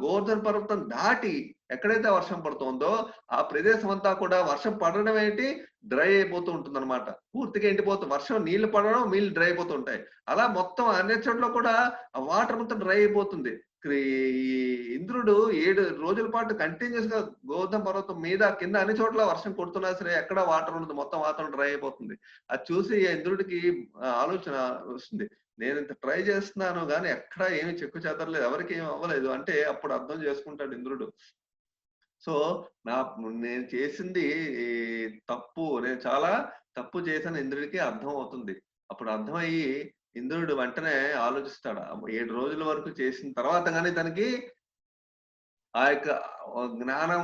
గోవర్ధన పర్వతం దాటి ఎక్కడైతే వర్షం పడుతుందో ఆ ప్రదేశం అంతా కూడా వర్షం పడడం ఏంటి డ్రై అయిపోతూ ఉంటుందన్నమాట. పూర్తిగా ఎండిపోతుంది. వర్షం నీళ్లు పడడం, నీళ్లు డ్రై అయిపోతూ ఉంటాయి. అలా మొత్తం అన్ని చోట్ల కూడా ఆ వాటర్ మొత్తం డ్రై అయిపోతుంది. ఈ ఇంద్రుడు 7 రోజుల పాటు కంటిన్యూస్ గా గోవర్ధన పర్వతం మీద, కింద అన్ని చోట్ల వర్షం కొడుతున్నా సరే ఎక్కడ వాటర్ ఉండదు. మొత్తం వాతావరణం డ్రై అయిపోతుంది. అది చూసి ఇంద్రుడికి ఆలోచన వస్తుంది. నేను ఇంత ట్రై చేస్తున్నాను గానీ ఎక్కడ ఏమి చెక్కు చెదరలేదు. ఎవరికి ఏమి అవ్వలేదు. అంటే అప్పుడు అర్థం చేసుకుంటాడు ఇంద్రుడు. సో నేను చేసింది తప్పు. నేను చాలా తప్పు చేశాను ఇంద్రుడికి అర్థం అవుతుంది. అప్పుడు అర్థమయ్యి ఇంద్రుడు వెంటనే ఆలోచిస్తాడు. 7 రోజుల వరకు చేసిన తర్వాత గాని తనకి ఆ యొక్క జ్ఞానం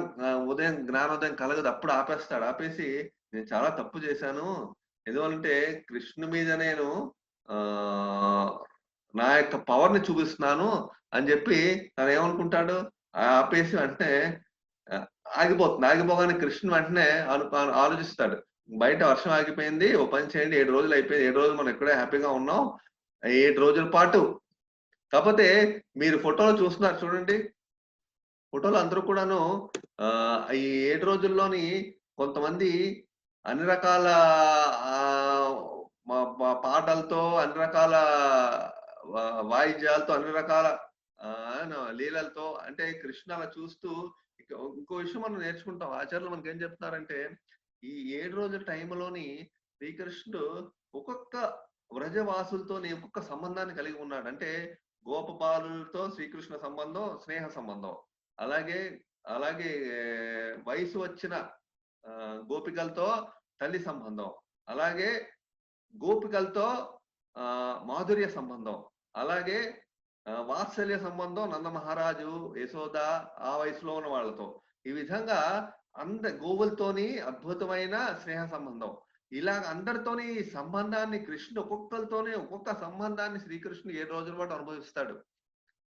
జ్ఞానోదయం కలగదు. అప్పుడు ఆపేస్తాడు. ఆపేసి నేను చాలా తప్పు చేశాను. ఎందువలంటే కృష్ణుని మీద నేను నా యొక్క పవర్‌ని చూపిస్తున్నాను అని చెప్పి తను ఏమనుకుంటాడు, ఆపేసి వెంటనే ఆగిపోతుంది. ఆగిపోగానే కృష్ణుడు వెంటనే ఆలోచిస్తాడు. బయట వర్షం ఆగిపోయింది. ఓ పని చేయండి 7 రోజులు అయిపోయింది. 7 రోజులు మనం ఇక్కడే హ్యాపీగా ఉన్నాం. 7 రోజుల పాటు కాపోతే మీరు ఫోటోలో చూస్తున్నారు చూడండి. ఫోటోలో అందరూ కూడాను ఈ 7 రోజుల్లోని కొంతమంది అన్ని రకాల పాటలతో, అన్ని రకాల వాయిద్యాలతో, అన్ని రకాల లీలలతో అంటే కృష్ణ అలా చూస్తూ ఇంకో విషయం మనం నేర్చుకుంటాం. ఆచార్యులు మనకేం చెప్తున్నారంటే ఈ 7 రోజుల టైంలోని శ్రీకృష్ణుడు ఒక్కొక్క వ్రజవాసులతోని ఒక్కొక్క సంబంధాన్ని కలిగి ఉన్నాడు. అంటే గోపబాలులతో శ్రీకృష్ణ సంబంధం, స్నేహ సంబంధం. అలాగే అలాగే వయసు వచ్చిన గోపికలతో తల్లి సంబంధం. అలాగే గోపికలతో మాధుర్య సంబంధం. అలాగే వాత్సల్య సంబంధం నంద మహారాజు, యశోద ఆ వయసులో ఉన్న వాళ్ళతో. ఈ విధంగా గోవులతోని అద్భుతమైన స్నేహ సంబంధం. ఇలాగ అందరితోని ఈ సంబంధాన్ని కృష్ణుడు ఒక్కొక్కరితోనే ఒక్కొక్క సంబంధాన్ని శ్రీకృష్ణుడు 7 రోజుల పాటు అనుభవిస్తాడు.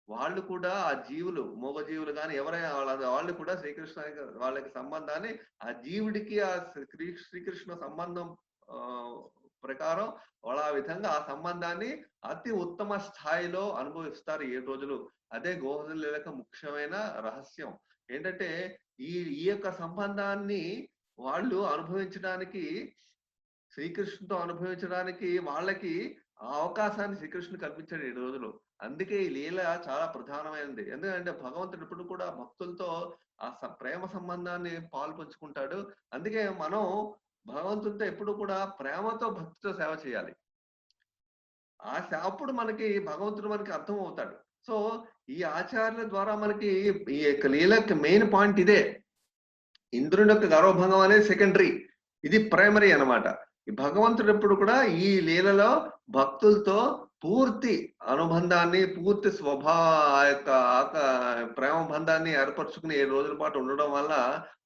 వాళ్ళు కూడా ఆ జీవులు, మూగ జీవులు గాని ఎవరైనా వాళ్ళు కూడా శ్రీకృష్ణ వాళ్ళకి సంబంధాన్ని ఆ జీవుడికి ఆ శ్రీకృష్ణ సంబంధం ప్రకారం వాళ్ళు ఆ విధంగా ఆ సంబంధాన్ని అతి ఉత్తమ స్థాయిలో అనుభవిస్తారు 7 రోజులు. అదే గోవర్ధన లీలకు ముఖ్యమైన రహస్యం. ఏంటంటే ఈ యొక్క సంబంధాన్ని వాళ్ళు అనుభవించడానికి, శ్రీకృష్ణుతో అనుభవించడానికి వాళ్ళకి ఆ అవకాశాన్ని శ్రీకృష్ణుడు కల్పించాడు 7 రోజులు. అందుకే ఈ లీల చాలా ప్రధానమైనది. ఎందుకంటే భగవంతుడు ఎప్పుడు కూడా భక్తులతో ఆ ప్రేమ సంబంధాన్ని పాల్పంచుకుంటాడు. అందుకే మనం భగవంతుడితో ఎప్పుడు కూడా ప్రేమతో, భక్తితో సేవ చేయాలి. అప్పుడు మనకి భగవంతుడు మనకి అర్థం అవుతాడు. సో ఈ ఆచార్యుల ద్వారా మనకి ఈ యొక్క లీలకి మెయిన్ పాయింట్ ఇదే. ఇంద్రుని యొక్క గర్వభంగం అనేది సెకండరీ, ఇది ప్రైమరీ అన్నమాట. ఈ భగవంతుడు ఎప్పుడు కూడా ఈ లీలలో భక్తులతో పూర్తి అనుబంధాన్ని, పూర్తి యొక్క ప్రేమ బంధాన్ని ఏర్పరచుకుని 7 రోజుల పాటు ఉండడం వల్ల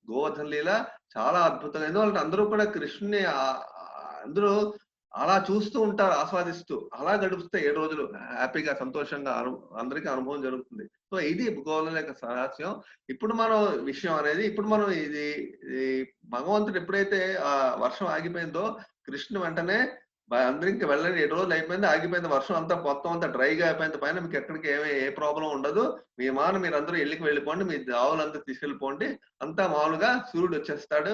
గోవర్ధన లీల చాలా అద్భుతంగా. ఎందుకంటే అందరూ కూడా కృష్ణుని అందరూ అలా చూస్తూ ఉంటారు, ఆస్వాదిస్తూ. అలా గడుపుతే 7 రోజులు హ్యాపీగా, సంతోషంగా అందరికీ అనుభవం జరుగుతుంది. సో ఇది గోవర్ధన యొక్క రహస్యం. ఇప్పుడు మనం విషయం అనేది ఇప్పుడు మనం ఇది భగవంతుడు ఎప్పుడైతే ఆ వర్షం ఆగిపోయిందో కృష్ణుడు వెంటనే అందరూ ఇంక వెళ్ళండి, 7 రోజులు అయిపోయింది, ఆగిపోయింది, వర్షం అంతా మొత్తం అంతా డ్రైగా అయిపోయింది పైన, మీకు ఎక్కడికి ఏ ప్రాబ్లం ఉండదు, మీరందరూ ఇళ్ళకి వెళ్ళిపోండి, మీ ఆవులంతా తీసుకెళ్ళిపోండి. అంతా మామూలుగా సూర్యుడు వచ్చేస్తాడు.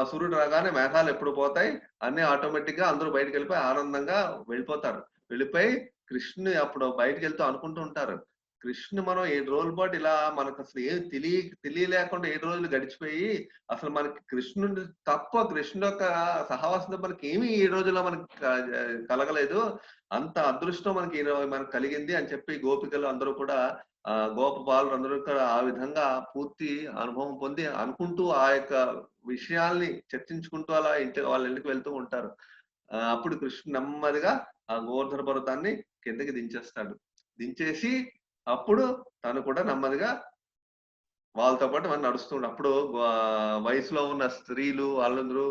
సూర్యుడు రాగానే మేఘాలు ఎప్పుడు పోతాయి, అన్ని ఆటోమేటిక్ గా అందరూ బయటకు వెళ్ళిపోయి ఆనందంగా వెళ్ళిపోతారు. వెళ్ళిపోయి కృష్ణుని అప్పుడు బయటకు వెళ్తూ అనుకుంటూ ఉంటారు, కృష్ణుని మనం 7 రోజుల పాటు ఇలా మనకు అసలు ఏం తెలియలేకుండా 7 రోజులు గడిచిపోయి, అసలు మనకి కృష్ణుడు తప్ప, కృష్ణుడు యొక్క సహవాసంతో మనకి ఏమి 7 రోజుల్లో మనకి కలగలేదు. అంత అదృష్టం మనకు కలిగింది అని చెప్పి గోపికలు అందరూ కూడా, గోపబాలురు అందరూ కూడా ఆ విధంగా పూర్తి అనుభవం పొంది అనుకుంటూ ఆ యొక్క విషయాల్ని చర్చించుకుంటూ అలా వాళ్ళ ఇంటికి వెళ్తూ ఉంటారు. అప్పుడు కృష్ణుడు నెమ్మదిగా ఆ గోవర్ధన పర్వతాన్ని కిందకి దించేస్తాడు. దించేసి అప్పుడు తను కూడా నెమ్మదిగా వాళ్ళతో పాటు మనం నడుస్తుండే. అప్పుడు వయసులో ఉన్న స్త్రీలు వాళ్ళందరూ,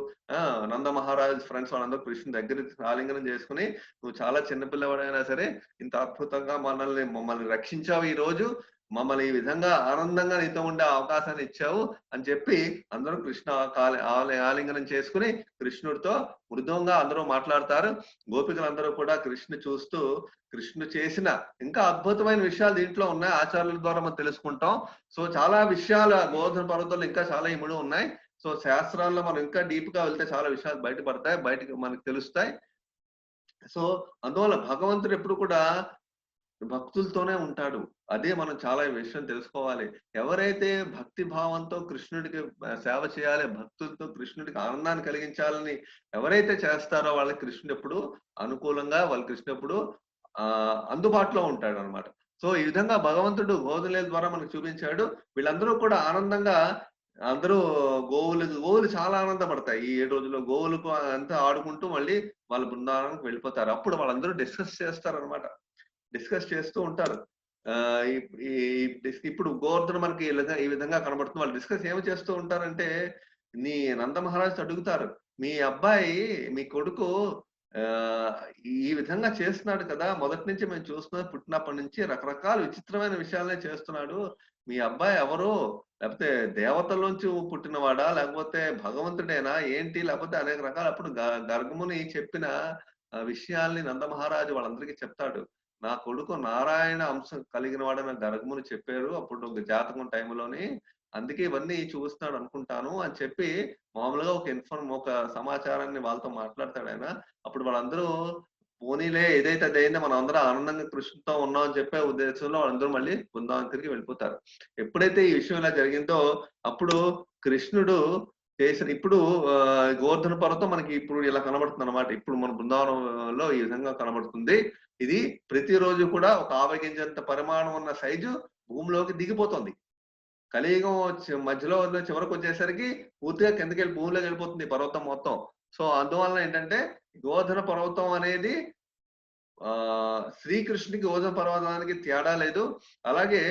నంద మహారాజ్ ఫ్రెండ్స్ వాళ్ళందరూ కృష్ణుని దగ్గర ఆలింగనం చేసుకుని, నువ్వు చాలా చిన్న పిల్లవాడైనా సరే ఇంత అద్భుతంగా మమ్మల్ని రక్షించావు, ఈ రోజు మమ్మల్ని ఈ విధంగా ఆనందంగా నీతో ఉండే అవకాశాన్ని ఇచ్చావు అని చెప్పి అందరూ కృష్ణ ఆలింగనం చేసుకుని కృష్ణుడితో మృదువుగా అందరూ మాట్లాడతారు. గోపికలందరూ కూడా కృష్ణుని చూస్తూ, కృష్ణుడు చేసిన ఇంకా అద్భుతమైన విషయాలు దీంట్లో ఉన్నాయి, ఆచార్యుల ద్వారా మనం తెలుసుకుంటాం. సో చాలా విషయాలు గోవర్ధన పర్వతంలో ఇంకా చాలా ఇముడు ఉన్నాయి. సో శాస్త్రాల్లో మనం ఇంకా డీప్ గా వెళ్తే చాలా విషయాలు బయటపడతాయి, బయటకు మనకు తెలుస్తాయి. సో అందువల్ల భగవంతుడు ఎప్పుడు కూడా భక్తులతోనే ఉంటాడు. అదే మనం చాలా విషయం తెలుసుకోవాలి. ఎవరైతే భక్తి భావంతో కృష్ణుడికి సేవ చేయాలి, భక్తులతో కృష్ణుడికి ఆనందాన్ని కలిగించాలని ఎవరైతే చేస్తారో వాళ్ళకి కృష్ణుడు ఎప్పుడు అనుకూలంగా, వాళ్ళ కృష్ణుడు ఎప్పుడు అందుబాటులో ఉంటాడు అనమాట. సో ఈ విధంగా భగవంతుడు గోధుల ద్వారా మనకు చూపించాడు. వీళ్ళందరూ కూడా ఆనందంగా, అందరూ గోవులు చాలా ఆనందపడతాయి. ఈ 7 రోజుల్లో గోవులకు అంతా ఆడుకుంటూ మళ్ళీ వాళ్ళ బృందావనానికి వెళ్ళిపోతారు. అప్పుడు వాళ్ళందరూ డిస్కస్ చేస్తారనమాట. డిస్కస్ చేస్తూ ఉంటారు. ఇప్పుడు గోవర్ధన మనకి ఈ విధంగా కనబడుతుంది. వాళ్ళు డిస్కస్ ఏమి చేస్తూ ఉంటారంటే, నీ నంద మహారాజు అడుగుతారు, మీ అబ్బాయి, మీ కొడుకు ఈ విధంగా చేస్తున్నాడు కదా, మొదటి నుంచి మేము చూస్తున్నాం, పుట్టినప్పటి నుంచి రకరకాల విచిత్రమైన విషయాలనే చేస్తున్నాడు. మీ అబ్బాయి ఎవరు? లేకపోతే దేవతల్లోంచి పుట్టినవాడా, లేకపోతే భగవంతుడేనా ఏంటి? లేకపోతే అనేక రకాల అప్పుడు గర్గముని చెప్పిన విషయాల్ని నంద మహారాజు వాళ్ళందరికీ చెప్తాడు. నా కొడుకు నారాయణ అంశం కలిగిన వాడని గర్గముని చెప్పారు అప్పుడు జాతకం టైంలోని, అందుకే ఇవన్నీ చూస్తున్నాడు అనుకుంటాను అని చెప్పి మామూలుగా ఒక సమాచారాన్ని వాళ్ళతో మాట్లాడతాడు ఆయన. అప్పుడు వాళ్ళందరూ పోనీలే ఏదైతే అదైందో మనం అందరం ఆనందంగా కృష్ణుతో ఉన్నాం అని చెప్పే ఉద్దేశంలో వాళ్ళందరూ మళ్ళీ బృందావనం తిరిగి వెళ్ళిపోతారు. ఎప్పుడైతే ఈ విషయం ఇలా జరిగిందో అప్పుడు కృష్ణుడు ఇప్పుడు గోవర్ధన పర్వతం మనకి ఇప్పుడు ఇలా కనబడుతుంది అనమాట. ఇప్పుడు మన బృందావనంలో ఈ విధంగా కనబడుతుంది. ఇది ప్రతిరోజు కూడా ఒక ఆవగింజంత పరిమాణం ఉన్న సైజు భూమిలోకి దిగిపోతుంది. కలియుగం మధ్యలో చివరికి వచ్చేసరికి పూర్తిగా కిందకెళ్ళి భూమిలోకి వెళ్ళిపోతుంది పర్వతం మొత్తం. సో అందువల్ల ఏంటంటే గోవర్ధన పర్వతం అనేది శ్రీకృష్ణుడికి గోవర్ధన పర్వతానికి తేడా లేదు. అలాగే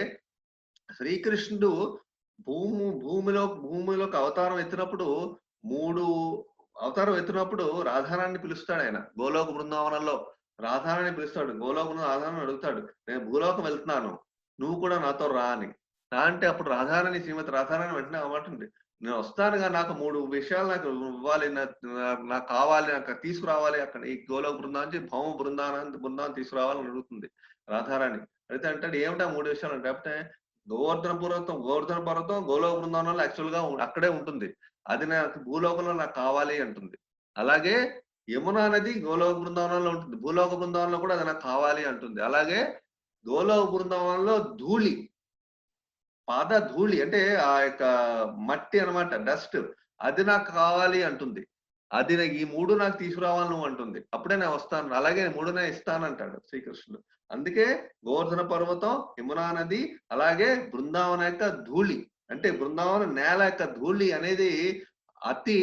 శ్రీకృష్ణుడు భూమిలోకి అవతారం ఎత్తినప్పుడు 3 అవతారం ఎత్తినప్పుడు రాధారాణిని పిలుస్తాడు ఆయన. గోలోక బృందావనంలో రాధారాణిని పిలుస్తాడు. గోలోక రాధారాణిని అడుగుతాడు, నేను భూలోకం వెళ్తున్నాను, నువ్వు కూడా నాతో రా అని. రా అంటే అప్పుడు రాధారాణి, శ్రీమతి రాధారాణి వెంటనే అవ్వటండి, నేను వస్తానుగా, నాకు 3 విషయాలు నాకు ఇవ్వాలి, నాకు కావాలి, నాకు తీసుకురావాలి, అక్కడ ఈ గోలోక బృందానికి భౌమ బృందాన్ని తీసుకురావాలని అడుగుతుంది రాధారాణి. అయితే అంటాడు, ఏమిటా 3 విషయాలు అంటే, అంటే గోవర్ధన పర్వతం గోలోక బృందావనంలో యాక్చువల్ గా అక్కడే ఉంటుంది, అది నాకు భూలోకంలో నాకు కావాలి అంటుంది. అలాగే యమునా నది గోలోక బృందావనంలో ఉంటుంది, భూలోక బృందావనంలో కూడా అది నాకు కావాలి అంటుంది. అలాగే గోలోక బృందావనంలో పాద ధూళి అంటే ఆ యొక్క మట్టి అనమాట, డస్ట్, అది నాకు కావాలి అంటుంది. అది ఈ 3 నాకు తీసుకురావాలి నువ్వు అంటుంది. అప్పుడే నేను వస్తాను, అలాగే 3 ఇస్తానంటాడు శ్రీకృష్ణుడు. అందుకే గోవర్ధన పర్వతం, యమునా నది, అలాగే బృందావన యొక్క ధూళి, అంటే బృందావన నేల యొక్క ధూళి అనేది అతి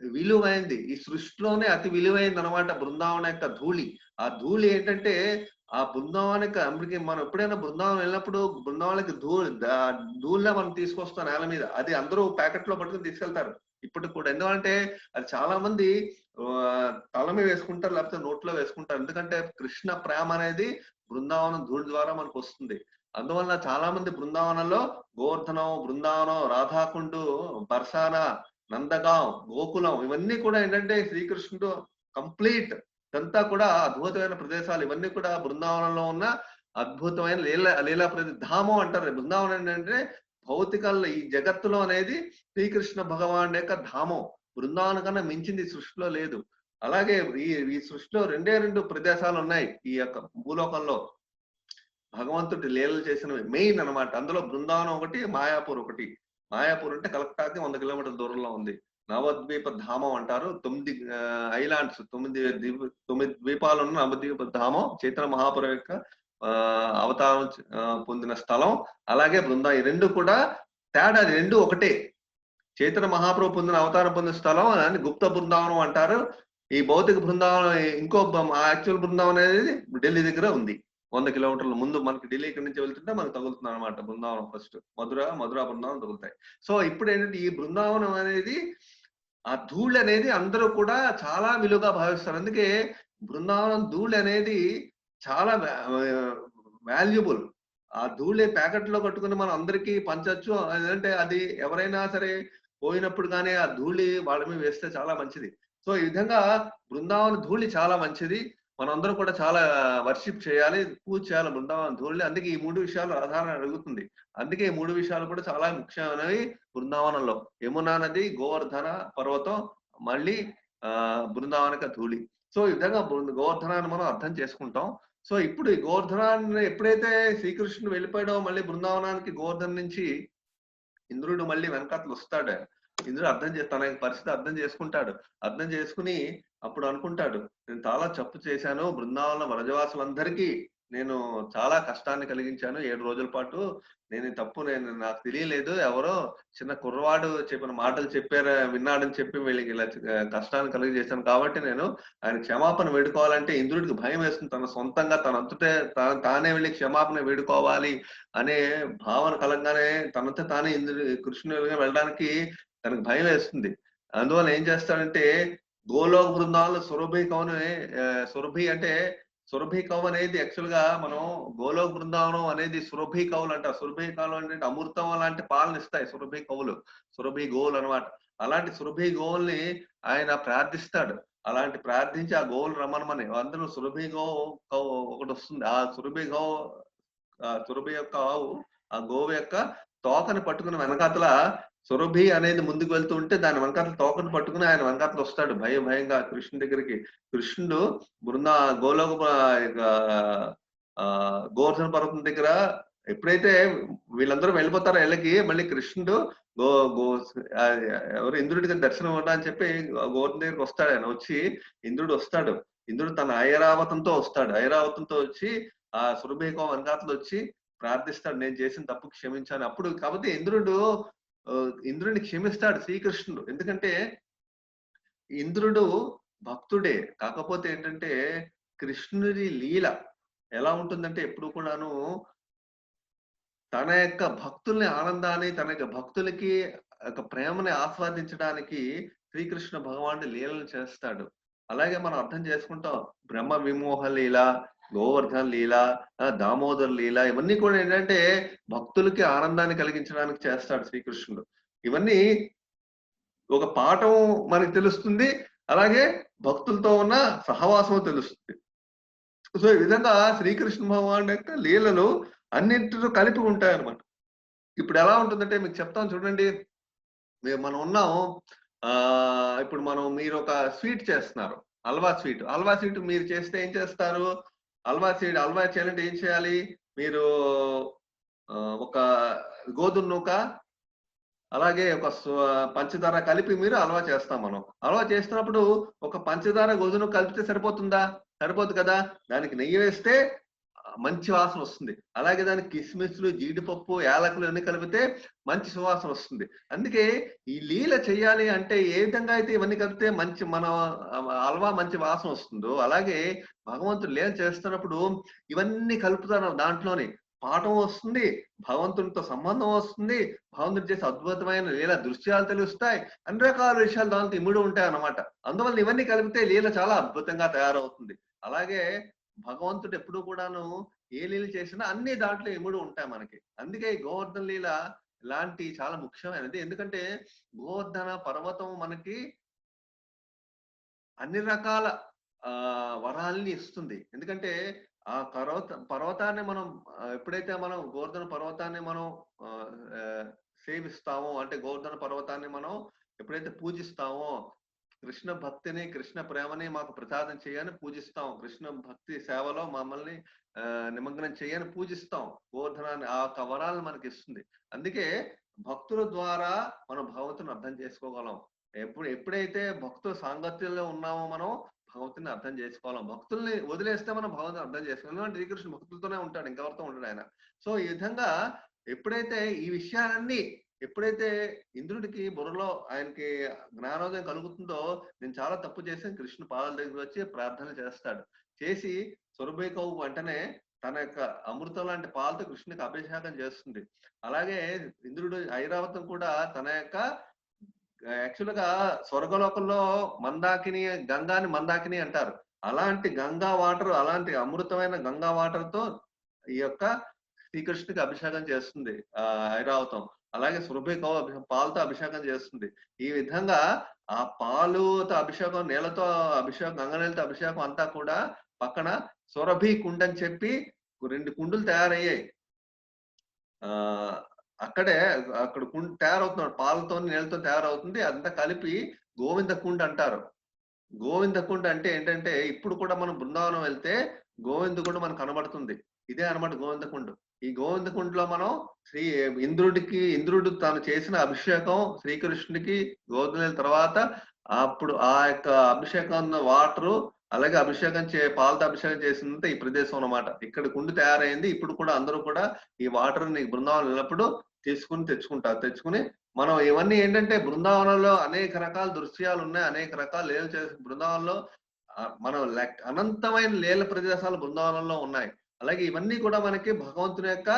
విలువైంది. ఈ సృష్టిలోనే అతి విలువైంది అనమాట బృందావన యొక్క ధూళి. ఆ ధూళి ఏంటంటే ఆ బృందావనానికి అందుకే మనం ఎప్పుడైనా బృందావనం వెళ్ళినప్పుడు బృందావనానికి ధూళిలా మనం తీసుకొస్తాం నేల మీద, అది అందరూ ప్యాకెట్ లో పట్టుకుని తీసుకెళ్తారు ఇప్పటికి కూడా. ఎందుకంటే అది చాలా మంది తల మీద వేసుకుంటారు, లేకపోతే నోట్లో వేసుకుంటారు. ఎందుకంటే కృష్ణ ప్రేమ అనేది బృందావనం ధూళి ద్వారా మనకు వస్తుంది. అందువల్ల చాలా మంది బృందావనంలో గోవర్ధనం, బృందావనం, రాధాకుండు, బర్సానా, నందగాం, గోకులం, ఇవన్నీ కూడా ఏంటంటే శ్రీకృష్ణుడు కంప్లీట్ ఇదంతా కూడా అద్భుతమైన ప్రదేశాలు. ఇవన్నీ కూడా బృందావనంలో ఉన్న అద్భుతమైన లీలా ధామం అంటారు. బృందావనం ఏంటంటే భౌతికంలో ఈ జగత్తులో అనేది శ్రీకృష్ణ భగవానుడి యొక్క ధామం. బృందావనం కన్నా మించింది సృష్టిలో లేదు. అలాగే ఈ సృష్టిలో 2 ప్రదేశాలు ఉన్నాయి ఈ యొక్క భూలోకంలో. భగవంతుడి లీలలు చేసినవి మెయిన్ అన్నమాట. అందులో బృందావనం ఒకటి, మాయాపూర్ ఒకటి. మాయాపూర్ అంటే కలకత్తాకి 100 కిలోమీటర్ల దూరంలో ఉంది. నవద్వీప ధామం అంటారు. 9 ఐలాండ్స్ 9 ద్వీపాలున్న నవద్వీప ధామం చైతన్య మహాప్రభు యొక్క అవతారం పొందిన స్థలం. అలాగే ఈ 2 కూడా తేడా, 2 ఒకటే. చైతన్య మహాప్రభు అవతారం పొందిన స్థలం అని గుప్త బృందావనం అంటారు. ఈ భౌతిక బృందావనం ఇంకో యాక్చువల్ బృందావనం అనేది ఢిల్లీ దగ్గర ఉంది. 100 కిలోమీటర్ల ముందు మనకి ఢిల్లీ ఇక్కడి నుంచి వెళ్తుంటే మనకు తగులుతుంది అనమాట బృందావనం. ఫస్ట్ మధుర బృందావనం తగులుతాయి. సో ఇప్పుడు ఏంటంటే ఈ బృందావనం అనేది, ఆ ధూళి అనేది అందరూ కూడా చాలా విలువగా భావిస్తారు. అందుకే బృందావనం ధూళి అనేది చాలా వాల్యుబుల్. ఆ ధూళి ప్యాకెట్ లో కట్టుకుని మనం అందరికీ పంచొచ్చు. అదంటే అది ఎవరైనా సరే పోయినప్పుడు కానీ ఆ ధూళి వాళ్ళ మీద వేస్తే చాలా మంచిది. సో ఈ విధంగా బృందావన ధూళి చాలా మంచిది. మనందరం కూడా చాలా వర్షిప్ చేయాలి, పూజ చేయాలి బృందావన ధూళి. అందుకే ఈ 3 విషయాలు ఆధారణ అడుగుతుంది. అందుకే ఈ 3 విషయాలు కూడా చాలా ముఖ్యమైనవి బృందావనంలో. యమునా నది, గోవర్ధన పర్వతం, మళ్ళీ బృందావనక ధూళి. సో ఈ విధంగా గోవర్ధనాన్ని మనం అర్థం చేసుకుంటాం. సో ఇప్పుడు ఈ గోవర్ధనాన్ని ఎప్పుడైతే శ్రీకృష్ణుడు వెళ్ళిపోయాడో మళ్ళీ బృందావనానికి గోవర్ధన నుంచి ఇంద్రుడు మళ్ళీ వెనకాతలు వస్తాడు. ఇంద్రుడు తన పరిస్థితి అర్థం చేసుకుంటాడు. అర్థం చేసుకుని అప్పుడు అనుకుంటాడు, నేను చాలా తప్పు చేశాను, బృందావన వ్రజవాసులందరికీ నేను చాలా కష్టాన్ని కలిగించాను 7 రోజుల పాటు. నాకు తెలియలేదు, ఎవరో చిన్న కుర్రవాడు చెప్పిన మాటలు విన్నాడని చెప్పి వీళ్ళకి ఇలా కష్టాన్ని కలిగజేశాను. కాబట్టి నేను ఆయన క్షమాపణ వేడుకోవాలంటే ఇంద్రుడికి భయం వేస్తుంది. తన సొంతంగా తానే వెళ్ళి క్షమాపణ వేడుకోవాలి అనే భావన కలంగానే తనంతా తానే కృష్ణుడిగా వెళ్ళడానికి తనకు భయం వేస్తుంది. అందువల్ల ఏం చేస్తాడంటే గోలోక బృందావనంలో సురభి కౌ అనేది యాక్చువల్ గా మనం గోలోక బృందావనం అనేది సురభి కౌలు అంటారు. సురభి కౌలు అంటే అమృతం లాంటి పాలన ఇస్తాయి సురభి గోవులు అనమాట. అలాంటి సురభి గోవుల్ని ఆయన ప్రార్థిస్తాడు. అలాంటి ప్రార్థించి ఆ గోవులు రమ్మనమని అందులో సురభి కౌ ఒకటి వస్తుంది. ఆ సురభి యొక్క ఆవు ఆ గోవు యొక్క తోకని పట్టుకుని వెనకాతల సురభి అనేది ముందుకు వెళ్తూ ఉంటే దాని వెనకాతల తోకను పట్టుకుని ఆయన వెనకాతలు వస్తాడు భయంగా కృష్ణుడి దగ్గరికి. కృష్ణుడు గోలోక గోవర్ధన పర్వతం దగ్గర ఎప్పుడైతే వీళ్ళందరూ వెళ్ళిపోతారో ఇళ్ళకి, మళ్ళీ కృష్ణుడు ఎవరు ఇంద్రుడికి దర్శనం ఇవ్వడం అని చెప్పి గోవర్ధన దగ్గరికి వస్తాడు. ఆయన వచ్చి ఇంద్రుడు తన ఐరావతంతో వచ్చి ఆ సురభికం వెనకాతలు వచ్చి ప్రార్థిస్తాడు, నేను చేసిన తప్పు క్షమించాను. అప్పుడు కాబట్టి ఇంద్రుడిని క్షమిస్తాడు శ్రీకృష్ణుడు. ఎందుకంటే ఇంద్రుడు భక్తుడే. కాకపోతే ఏంటంటే కృష్ణుడి లీల ఎలా ఉంటుందంటే ఎప్పుడు కూడాను తన యొక్క భక్తుల్ని ఆనందాన్ని, తన యొక్క భక్తులకి ప్రేమని ఆస్వాదించడానికి శ్రీకృష్ణ భగవానుడు లీలలు చేస్తాడు. అలాగే మనం అర్థం చేసుకుంటాం బ్రహ్మ విమోహ లీల, గోవర్ధన్ లీల, దామోదర్ లీల, ఇవన్నీ కూడా ఏంటంటే భక్తులకి ఆనందాన్ని కలిగించడానికి చేస్తాడు శ్రీకృష్ణుడు. ఇవన్నీ ఒక పాఠం మనకి తెలుస్తుంది, అలాగే భక్తులతో ఉన్న సహవాసం తెలుస్తుంది. సో ఈ విధంగా శ్రీకృష్ణ భగవానుడి యొక్క లీలలు అన్నింటిలో కలిపి ఉంటాయి అన్నమాట. ఇప్పుడు ఎలా ఉంటుందంటే మీకు చెప్తాను చూడండి. మనం ఉన్నాం, ఇప్పుడు మీరు ఒక స్వీట్ చేస్తున్నారు, హల్వా స్వీట్ మీరు చేస్తే ఏం చేస్తారు? హల్వా చేయాలంటే ఏం చేయాలి? మీరు ఒక గోధుమ నూక అలాగే ఒక పంచదార కలిపి మీరు హల్వా చేస్తాం. మనం హల్వా చేస్తున్నప్పుడు ఒక పంచదార గోధుమ కలిపితే సరిపోతుందా? సరిపోదు కదా. దానికి నెయ్యి వేస్తే మంచి వాసన వస్తుంది. అలాగే దానికి కిస్మిస్లు, జీడిపప్పు, యాలకులు అన్ని కలిపితే మంచి సువాసన వస్తుంది. అందుకే ఈ లీల చెయ్యాలి అంటే ఏ విధంగా అయితే ఇవన్నీ కలిపితే మన హల్వా మంచి వాసన వస్తుందో, అలాగే భగవంతుడు లీల చేస్తున్నప్పుడు ఇవన్నీ కలుపుతారు. దాంట్లోని పాఠం వస్తుంది, భగవంతునితో సంబంధం వస్తుంది, భగవంతుడు చేసే అద్భుతమైన లీల దృశ్యాలు తెలుస్తాయి, అన్ని రకాల విషయాలు దాంతో ఇముడి ఉంటాయి అన్నమాట. అందువల్ల ఇవన్నీ కలిపితే లీల చాలా అద్భుతంగా తయారవుతుంది. అలాగే భగవంతుడు ఎప్పుడు కూడాను ఏ లీల చేసినా అన్ని దాంట్లో ఇముడు ఉంటాయి మనకి. అందుకే గోవర్ధన లీల ఇలాంటి చాలా ముఖ్యమైనది. ఎందుకంటే గోవర్ధన పర్వతం మనకి అన్ని రకాల వరాల్ని ఇస్తుంది. ఎందుకంటే ఆ పర్వతాన్ని మనం ఎప్పుడైతే మనం గోవర్ధన పర్వతాన్ని మనం సేవిస్తామో, అంటే గోవర్ధన పర్వతాన్ని మనం ఎప్పుడైతే పూజిస్తామో, కృష్ణ భక్తిని, కృష్ణ ప్రేమని మాకు ప్రసాదం చేయని పూజిస్తాం. కృష్ణ భక్తి సేవలో మమ్మల్ని నిమగ్నం చేయని పూజిస్తాం. గోవర్ధనాన్ని ఆ యొక్క వరాలను మనకి ఇస్తుంది. అందుకే భక్తుల ద్వారా మనం భగవంతుని అర్థం చేసుకోగలం. ఎప్పుడైతే భక్తుల సాంగత్యంలో ఉన్నామో మనం భగవంతుని అర్థం చేసుకోవాలి. భక్తుల్ని వదిలేస్తే మనం భగవంతుని అర్థం చేసుకోవాలి. ఎందుకంటే శ్రీకృష్ణుడు భక్తులతోనే ఉంటాడు, ఇంకెవరితో ఉండడు ఆయన. సో ఈ విధంగా ఎప్పుడైతే ఈ విషయాలన్నీ ఎప్పుడైతే ఇంద్రుడికి బుర్రలో ఆయనకి జ్ఞానోదయం కలుగుతుందో, నేను చాలా తప్పు చేశాను, కృష్ణుడు పాదాల దగ్గర వచ్చి ప్రార్థన చేస్తాడు. చేసి సురభైకవు వెంటనే తన యొక్క అమృతం లాంటి పాలతో కృష్ణునికి అభిషేకం చేస్తుంది. అలాగే ఇంద్రుడు ఐరావతం కూడా తన యొక్క యాక్చువల్ గా స్వర్గలోకంలో మందాకిని, గంగాని మందాకిని అంటారు. అలాంటి గంగా వాటర్, అలాంటి అమృతమైన గంగా వాటర్ తో ఈ యొక్క శ్రీకృష్ణుడికి అభిషేకం చేస్తుంది ఐరావతం. అలాగే సురభి పాలతో అభిషేకం చేస్తుంది. ఈ విధంగా ఆ పాలుతో అభిషేకం, నీళ్ళతో అభిషేకం, గంగ నీళ్ళతో అభిషేకం అంతా కూడా పక్కన సురభి కుండ అని చెప్పి 2 కుండలు తయారయ్యాయి. అక్కడే అక్కడ కుండ తయారవుతున్నాడు, పాలతో నీళ్ళతో తయారవుతుంది. అదంతా కలిపి గోవింద కుండ అంటారు. గోవింద కుండ అంటే ఏంటంటే, ఇప్పుడు కూడా మనం బృందావనం వెళ్తే గోవింద కుండ మనకు కనబడుతుంది. ఇదే అనమాట గోవింద కుండ. ఈ గోవింద కుండలో మనం ఇంద్రుడు తాను చేసిన అభిషేకం శ్రీకృష్ణుడికి గోధుమ తర్వాత అప్పుడు ఆ యొక్క అభిషేకం వాటరు, అలాగే అభిషేకం పాలతో అభిషేకం చేసినంత ఈ ప్రదేశం అన్నమాట. ఇక్కడ కుండ తయారైంది. ఇప్పుడు కూడా అందరూ కూడా ఈ వాటర్ ని బృందావనం వెళ్ళినప్పుడు తెచ్చుకుని మనం ఇవన్నీ ఏంటంటే, బృందావనంలో అనేక రకాల దృశ్యాలు ఉన్నాయి, అనేక రకాల లీలలు చేసిన బృందావనంలో మనం అనంతమైన లీల ప్రదేశాలు బృందావనంలో ఉన్నాయి. అలాగే ఇవన్నీ కూడా మనకి భగవంతుని యొక్క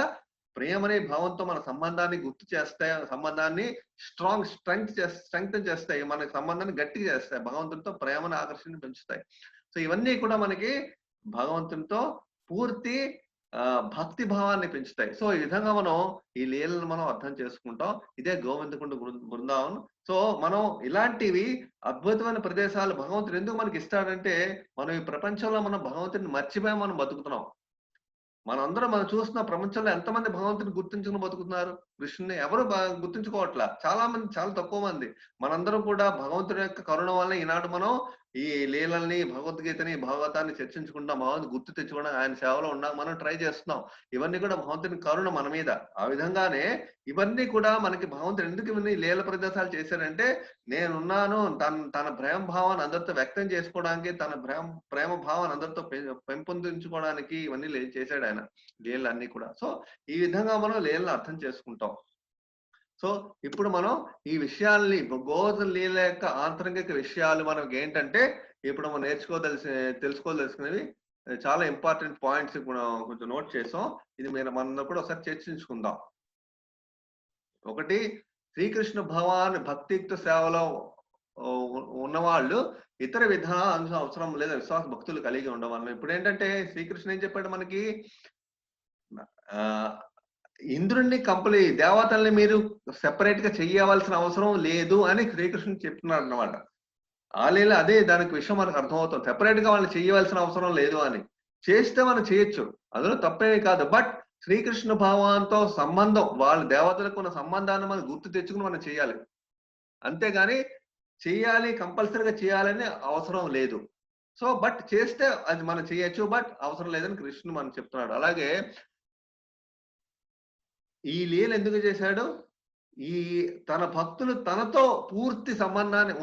ప్రేమని, భావంతో మన సంబంధాన్ని గుర్తు చేస్తాయి, సంబంధాన్ని స్ట్రెంగ్త్ చేస్తాయి, మన సంబంధాన్ని గట్టిగా చేస్తాయి, భగవంతునితో ప్రేమను ఆకర్షణ పెంచుతాయి. సో ఇవన్నీ కూడా మనకి భగవంతునితో పూర్తి భక్తి భావాన్ని పెంచుతాయి. సో ఈ విధంగా మనం ఈ లీలను మనం అర్థం చేసుకుంటాం. ఇదే గోవిందకుండ బృందావనం. సో మనం ఇలాంటివి అద్భుతమైన ప్రదేశాలు భగవంతుడు ఎందుకు మనకి ఇస్తాడంటే, మనం ఈ ప్రపంచంలో మనం భగవంతుడిని మర్చిపోయి మనం బతుకుతున్నాం. మనందరం మనం చూస్తున్న ప్రపంచంలో ఎంతమంది భగవంతుని గుర్తించుకుని బతుకుతున్నారు? కృష్ణుని ఎవరు గుర్తించుకోవట్లా. చాలా తక్కువ మంది. మనందరం కూడా భగవంతుడి యొక్క కరుణ వల్ల ఈనాడు మనం ఈ లీలల్ని, భగవద్గీతని, భాగవతాన్ని చర్చించుకుంటాం, భగవంతుని గుర్తు తెచ్చుకోవడం, ఆయన సేవలో ఉన్నాం, మనం ట్రై చేస్తున్నాం. ఇవన్నీ కూడా భగవంతుని కరుణ మన మీద. ఆ విధంగానే ఇవన్నీ కూడా మనకి భగవంతుడు ఎందుకు ఇవన్నీ లీల ప్రదేశాలు చేశారంటే, నేనున్నాను, తన ప్రేమ భావాన్ని అందరితో వ్యక్తం చేసుకోవడానికి, తన ప్రేమ భావాన్ని అందరితో పెంపొందించుకోవడానికి ఇవన్నీ చేశాడు ఆయన, లీలన్నీ కూడా. సో ఈ విధంగా మనం లీలను అర్థం చేసుకుంటాం. సో ఇప్పుడు మనం ఈ విషయాల్ని, గోవర్ధన లీల యొక్క ఆంతరంగిక విషయాలు మనకి ఏంటంటే, ఇప్పుడు మనం తెలుసుకోదలుచుకునేవి చాలా ఇంపార్టెంట్ పాయింట్స్ కొంచెం నోట్ చేసాం. ఇది మనం కూడా ఒకసారి చర్చించుకుందాం. ఒకటి, శ్రీకృష్ణ భగవాన్ భక్తియుక్త సేవలో ఉన్నవాళ్ళు ఇతర విధానాలు అవసరం లేదా విశ్వాస భక్తులు కలిగి ఉండడం. ఇప్పుడు ఏంటంటే, శ్రీకృష్ణ ఏం చెప్పాడు మనకి, ఇంద్రుణ్ణి దేవతల్ని మీరు సెపరేట్ గా చెయ్యవలసిన అవసరం లేదు అని శ్రీకృష్ణుడు చెప్తున్నాడు అన్నమాట. అదే దానికి విషయం మనకు అర్థమవుతుంది. సెపరేట్ గా వాళ్ళని చెయ్యవలసిన అవసరం లేదు అని. చేస్తే మనం చేయొచ్చు, అందులో తప్పేమీ కాదు. బట్ శ్రీకృష్ణ భావంతో సంబంధం, వాళ్ళ దేవతలకు ఉన్న సంబంధాన్ని మనం గుర్తు తెచ్చుకుని మనం చేయాలి. అంతేగాని చెయ్యాలి, కంపల్సరీగా చేయాలని అవసరం లేదు. సో బట్ చేస్తే అది మనం చేయొచ్చు, బట్ అవసరం లేదని కృష్ణుడు మనం చెప్తున్నాడు. అలాగే ఈ లీల ఎందుకు చేశాడు, తన భక్తులు తనతో పూర్తి సంబంధాన్ని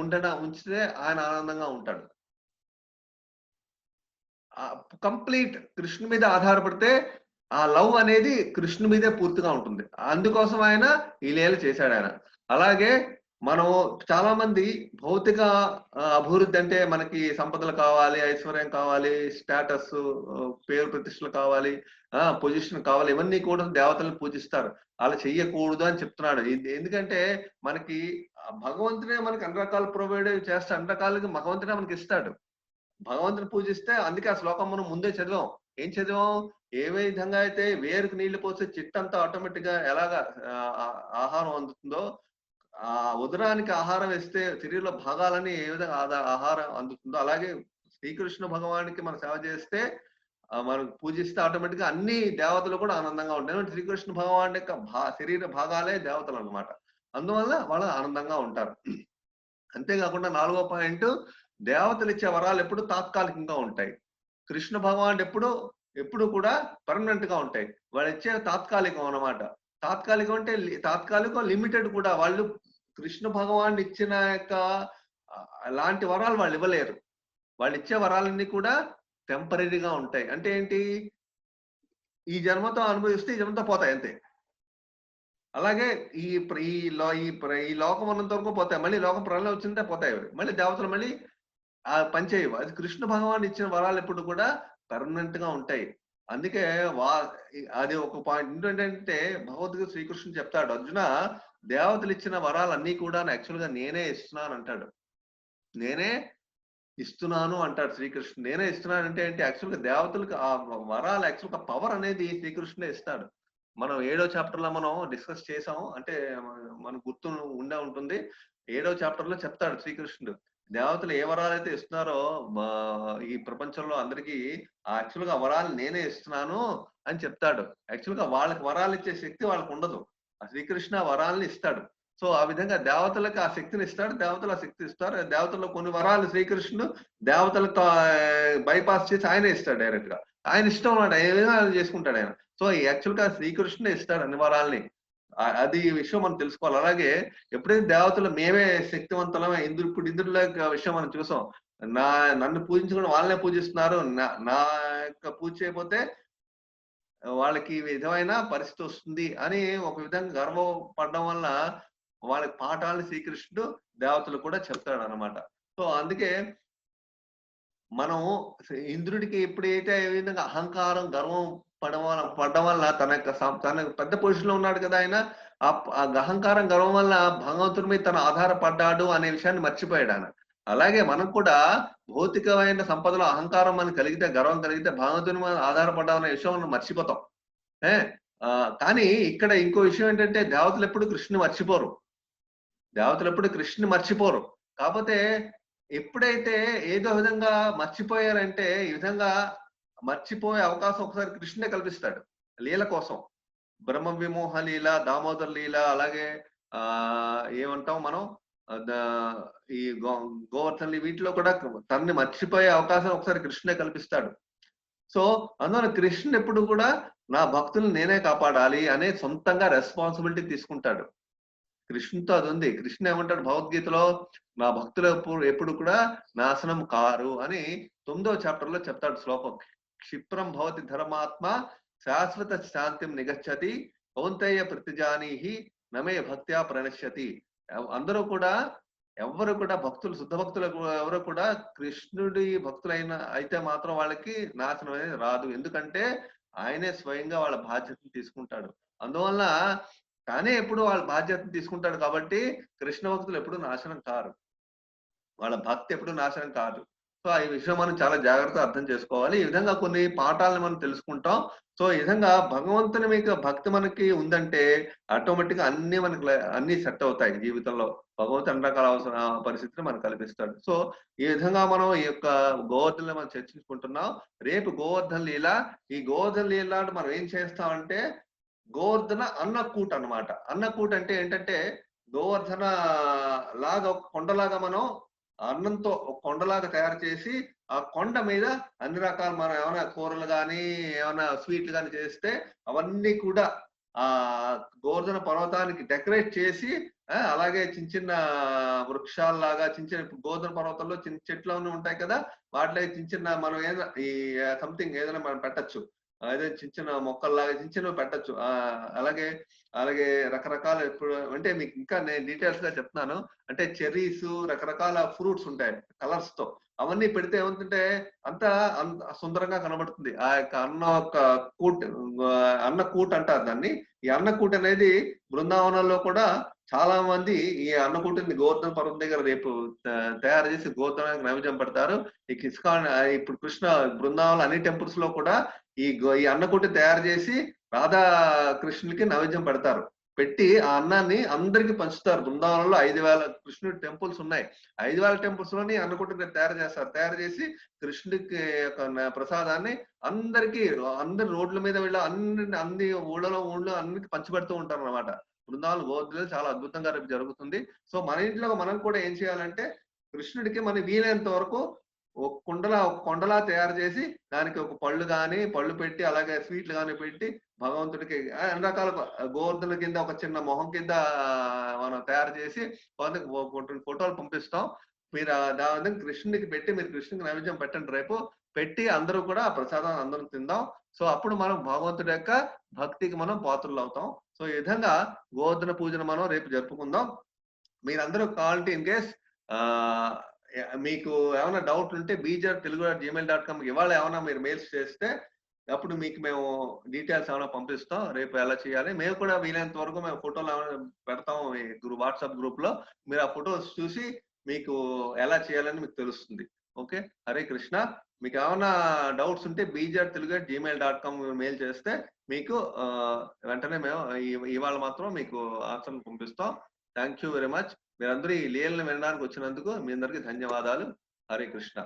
ఉంచితే ఆయన ఆనందంగా ఉంటాడు. కంప్లీట్ కృష్ణు మీద ఆధారపడితే ఆ లవ్ అనేది కృష్ణు మీదే పూర్తిగా ఉంటుంది. అందుకోసం ఆయన ఈ లీల చేశాడు ఆయన. అలాగే మనం చాలా మంది భౌతిక అభివృద్ధి అంటే మనకి సంపదలు కావాలి, ఐశ్వర్యం కావాలి, స్టేటస్, పేరు ప్రతిష్టలు కావాలి, పొజిషన్ కావాలి, ఇవన్నీ కూడా దేవతలను పూజిస్తారు. అలా చెయ్యకూడదు అని చెప్తున్నాడు. ఎందుకంటే మనకి భగవంతుడే మనకి అన్ని రకాలు ప్రొవైడ్ చేస్తే, అన్ని రకాలుగా భగవంతుడే మనకి ఇస్తాడు. భగవంతుని పూజిస్తే, అందుకే ఆ శ్లోకం మనం ముందే చదివాం. ఏం చదివాం, ఏ విధంగా అయితే వేరుకు నీళ్లు పోస్తే చిట్టంతా ఆటోమేటిక్ గా ఎలాగా ఆహారం అందుతుందో, ఆ ఉదరానికి ఆహారం వేస్తే శరీరంలో భాగాలని ఏ విధంగా ఆహారం అందుతుందో, అలాగే శ్రీకృష్ణ భగవానికి మనం సేవ చేస్తే మనం పూజిస్తే ఆటోమేటిక్ గా అన్ని దేవతలు కూడా ఆనందంగా ఉంటాయి. శ్రీకృష్ణ భగవాన్ యొక్క శరీర భాగాలే దేవతలు అన్నమాట. అందువల్ల వాళ్ళు ఆనందంగా ఉంటారు. అంతేకాకుండా 4వ పాయింట్, దేవతలు ఇచ్చే వరాలు ఎప్పుడు తాత్కాలికంగా ఉంటాయి. కృష్ణ భగవాన్ ఎప్పుడు కూడా పర్మనెంట్ గా ఉంటాయి. వాళ్ళు ఇచ్చే తాత్కాలికం అన్నమాట. తాత్కాలికం అంటే తాత్కాలికం, లిమిటెడ్ కూడా. వాళ్ళు కృష్ణ భగవాన్ ఇచ్చిన యొక్క అలాంటి వరాలు వాళ్ళు ఇవ్వలేరు. వాళ్ళు ఇచ్చే వరాలన్నీ కూడా టెంపరీగా ఉంటాయి. అంటే ఏంటి, ఈ జన్మతో అనుభవిస్తే ఈ జన్మతో పోతాయి అంతే. అలాగే ఈ ఈ లోకం ఉన్నంత వరకు పోతాయి. మళ్ళీ లోకం ప్రళయం వచ్చిందే పోతాయి. మళ్ళీ దేవతలు మళ్ళీ పనిచేయవు. అది కృష్ణ భగవాన్ ఇచ్చిన వరాలు ఎప్పుడు కూడా పర్మనెంట్ గా ఉంటాయి. అందుకే అది ఒక పాయింట్. ఏంటంటే భగవద్గీత శ్రీకృష్ణుడు చెప్తాడు, అర్జున, దేవతలు ఇచ్చిన వరాలన్నీ కూడా యాక్చువల్ గా నేనే ఇస్తున్నాను అంటాడు. నేనే ఇస్తున్నాను అంటాడు శ్రీకృష్ణుడు. నేనే ఇస్తున్నాను అంటే ఏంటి, యాక్చువల్ గా దేవతలకు ఆ వరాలు, యాక్చువల్ గా పవర్ అనేది శ్రీకృష్ణుడే ఇస్తాడు. మనం 7వ చాప్టర్ లో మనం డిస్కస్ చేసాం. అంటే మనకు గుర్తు ఉండే ఉంటుంది. 7వ చాప్టర్ లో చెప్తాడు శ్రీకృష్ణుడు, దేవతలు ఏ వరాలు అయితే ఇస్తున్నారో ఈ ప్రపంచంలో అందరికీ యాక్చువల్ గా వరాలు నేనే ఇస్తున్నాను అని చెప్తాడు. యాక్చువల్ గా వాళ్ళకి వరాలు ఇచ్చే శక్తి వాళ్ళకు ఉండదు. ఆ శ్రీకృష్ణ వరాలని ఇస్తాడు. సో ఆ విధంగా దేవతలకు ఆ శక్తిని ఇస్తాడు. దేవతలు ఆ శక్తి ఇస్తారు. దేవతల్లో కొన్ని వరాలు శ్రీకృష్ణుడు దేవతలకు బైపాస్ చేసి ఆయనే ఇస్తాడు డైరెక్ట్ గా. ఆయన ఇష్టం అన్నమాట, ఏ విధంగా చేసుకుంటాడు ఆయన. సో యాక్చువల్ గా శ్రీకృష్ణుడే ఇస్తాడు అన్ని వరాలని. అది విషయం మనం తెలుసుకోవాలి. అలాగే ఎప్పుడైతే దేవతలు మేమే శక్తివంతులమే, ఇప్పుడు ఇంద్రుల విషయం మనం చూసాం. నన్ను పూజించుకుని వాళ్ళనే పూజిస్తున్నారు, నా యొక్క పూజ చేయకపోతే వాళ్ళకి ఈ విధమైన పరిస్థితి వస్తుంది అని ఒక విధంగా గర్వపడడం వల్ల వాళ్ళకి పాఠాలను శ్రీకృష్ణుడు దేవతలు కూడా చెప్తాడు అన్నమాట. సో అందుకే మనం ఇంద్రుడికి ఎప్పుడైతే ఏ విధంగా అహంకారం, గర్వం పడడం వల్ల తన పెద్ద పొజిషన్ లో ఉన్నాడు కదా ఆయన, ఆ అహంకారం, గర్వం వల్ల భగవంతుడి మీద తన ఆధారపడ్డాడు అనే విషయాన్ని మర్చిపోయాడు ఆయన. అలాగే మనం కూడా భౌతికమైన సంపదలో అహంకారం మనకు కలిగితే, గర్వం కలిగితే భగవంతుని మీద ఆధారపడ్డాం అనే విషయం మనం మర్చిపోతాం. కానీ ఇక్కడ ఇంకో విషయం ఏంటంటే, దేవతలు ఎప్పుడు కృష్ణుని మర్చిపోరు. దేవతలు ఎప్పుడు కృష్ణుని మర్చిపోరు. కాకపోతే ఎప్పుడైతే ఏదో విధంగా మర్చిపోయారంటే, ఈ విధంగా మర్చిపోయే అవకాశం ఒకసారి కృష్ణుడే కల్పిస్తాడు లీల కోసం. బ్రహ్మ విమోహ లీల, దామోదర లీల, అలాగే ఏమంటాం మనం ఈ గోవర్ధన్ వీటిలో కూడా తనని మర్చిపోయే అవకాశం ఒకసారి కృష్ణుడే కల్పిస్తాడు. సో అందువల్ల కృష్ణుడు ఎప్పుడు కూడా నా భక్తులను నేనే కాపాడాలి అనే సొంతంగా రెస్పాన్సిబిలిటీ తీసుకుంటాడు. కృష్ణుతో అది ఉంది. కృష్ణ ఏమంటాడు భగవద్గీతలో, నా భక్తులు ఎప్పుడు కూడా నాశనం కారు అని 9వ చాప్టర్ లో చెప్తాడు శ్లోకం. క్షిప్రం భవతి ధర్మాత్మ శాశ్వత శాంతిం నిగచ్చతి కౌంతేయ ప్రతిజానీహి నమే భక్త్యా ప్రణశ్యతి. అందరూ కూడా ఎవరు కూడా భక్తులు, శుద్ధ భక్తులు ఎవరు కూడా కృష్ణుడి భక్తులైన అయితే మాత్రం వాళ్ళకి నాశనం అనేది రాదు. ఎందుకంటే ఆయనే స్వయంగా వాళ్ళ బాధ్యతను తీసుకుంటాడు. అందువల్ల తానే ఎప్పుడు వాళ్ళ బాధ్యతను తీసుకుంటాడు కాబట్టి కృష్ణ భక్తులు ఎప్పుడు నాశనం కారు, వాళ్ళ భక్తి ఎప్పుడు నాశనం కాదు. సో ఈ విషయం మనం చాలా జాగ్రత్తగా అర్థం చేసుకోవాలి. ఈ విధంగా కొన్ని పాఠాలను మనం తెలుసుకుంటాం. సో ఈ విధంగా భగవంతుని మీద భక్తి మనకి ఉందంటే ఆటోమేటిక్ గా అన్ని సెట్ అవుతాయి జీవితంలో. భగవంతుడు అన్ని రకాల అవసర పరిస్థితిని మనకు కల్పిస్తాడు. సో ఈ విధంగా మనం ఈ యొక్క గోవర్ధన మనం చర్చించుకుంటున్నాం. రేపు గోవర్ధన లీల. ఈ గోవర్ధన లీల మనం ఏం చేస్తామంటే, గోవర్ధన అన్నకూట అన్నమాట. అన్నకూట అంటే ఏంటంటే, గోవర్ధన లాగా ఒక కొండలాగా మనం అన్నంతో ఒక కొండలాగా తయారు చేసి, ఆ కొండ మీద అన్ని రకాల మనం ఏమైనా కూరలు కానీ ఏమైనా స్వీట్లు కానీ చేస్తే అవన్నీ కూడా ఆ గోవర్ధన పర్వతానికి డెకరేట్ చేసి, అలాగే చిన్న చిన్న వృక్షాలలాగా చిన్న గోవర్ధన పర్వతంలో చిన్న చెట్లు ఉంటాయి కదా, వాటిలో చిన్న చిన్న మనం ఏదైనా ఈ సంథింగ్ ఏదైనా మనం పెట్టచ్చు. అదే చిన్న చిన్న మొక్కల్లాగా చిన్న చిన్నవి పెట్టచ్చు. అలాగే అలాగే రకరకాల ఇప్పుడు అంటే మీకు ఇంకా నేను డీటెయిల్స్ గా చెప్తున్నాను. అంటే చెర్రీస్, రకరకాల ఫ్రూట్స్ ఉంటాయి కలర్స్ తో. అవన్నీ పెడితే ఏమవుతుంటే అంత సుందరంగా కనబడుతుంది. ఆ యొక్క అన్నకూట అంటారు దాన్ని. ఈ అన్నకూట అనేది బృందావనంలో కూడా చాలా మంది ఈ అన్నకూటని గోవర్ధన పర్వతం దగ్గర రేపు తయారు చేసి గోవర్ధనానికి నైవేద్యం పెడతారు. ఈ ఇస్కాన్ ఇప్పుడు కృష్ణ బృందావనం అన్ని టెంపుల్స్ లో కూడా ఈ అన్నకూట తయారు చేసి రాధా కృష్ణులకి నైవేద్యం పెడతారు. పెట్టి ఆ అన్నాన్ని అందరికి పంచుతారు. బృందావనంలో 5,000 కృష్ణుడి టెంపుల్స్ ఉన్నాయి. 5,000 టెంపుల్స్ లోని అన్నకూట తయారు చేస్తారు. తయారు చేసి కృష్ణుడికి యొక్క ప్రసాదాన్ని అందరికి అందరు రోడ్ల మీద వెళ్ళి అన్ని ఊళ్ళో అన్నికి పంచిపెడుతూ ఉంటారన్నమాట. బృందావనం గోవర్ధనలో చాలా అద్భుతంగా రేపు జరుగుతుంది. సో మన ఇంట్లో మనం కూడా ఏం చేయాలంటే కృష్ణుడికి మనకి వీలైనంత వరకు ఒక కొండలా తయారు చేసి దానికి ఒక పళ్ళు పెట్టి అలాగే స్వీట్లు గాని పెట్టి భగవంతుడికి అన్ని రకాల గోవర్ధన కింద ఒక చిన్న మొహం కింద మనం తయారు చేసి ఫోటోలు పంపిస్తాం. మీరు దాని కృష్ణుడికి పెట్టి మీరు కృష్ణుడికి నైవేద్యం పెట్టండి రేపు. పెట్టి అందరూ కూడా ఆ ప్రసాదాన్ని అందరం తిందాం. సో అప్పుడు మనం భగవంతుడి యొక్క భక్తికి మనం పాత్రులవుతాం. సో ఈ విధంగా గోవర్ధన పూజను మనం రేపు జరుపుకుందాం. మీరందరూ కావాలంటే ఇన్ కేస్ ఆహ్, మీకు ఏమైనా డౌట్ ఉంటే bjar@telugu.gmail.com ఇవాళ ఏమైనా మీరు మెయిల్స్ చేస్తే అప్పుడు మీకు మేము డీటెయిల్స్ ఏమైనా పంపిస్తాం. రేపు ఎలా చేయాలి. మేము కూడా వీలైనంత వరకు మేము ఫోటోలు ఏమైనా పెడతాం ఈ వాట్సాప్ గ్రూప్‌లో. మీరు ఆ ఫోటోస్ చూసి మీకు ఎలా చేయాలని మీకు తెలుస్తుంది. ఓకే. హరే కృష్ణ. మీకేమన్నా డౌట్స్ ఉంటే bjar@telugu.gmail.com మెయిల్ చేస్తే మీకు వెంటనే మేము ఇవాళ మాత్రం మీకు ఆన్సర్‌లు పంపిస్తాం. Thank you very much. మీరందరూ ఈ లీలలు వినడానికి వచ్చినందుకు మీ అందరికి ధన్యవాదాలు. హరే కృష్ణ.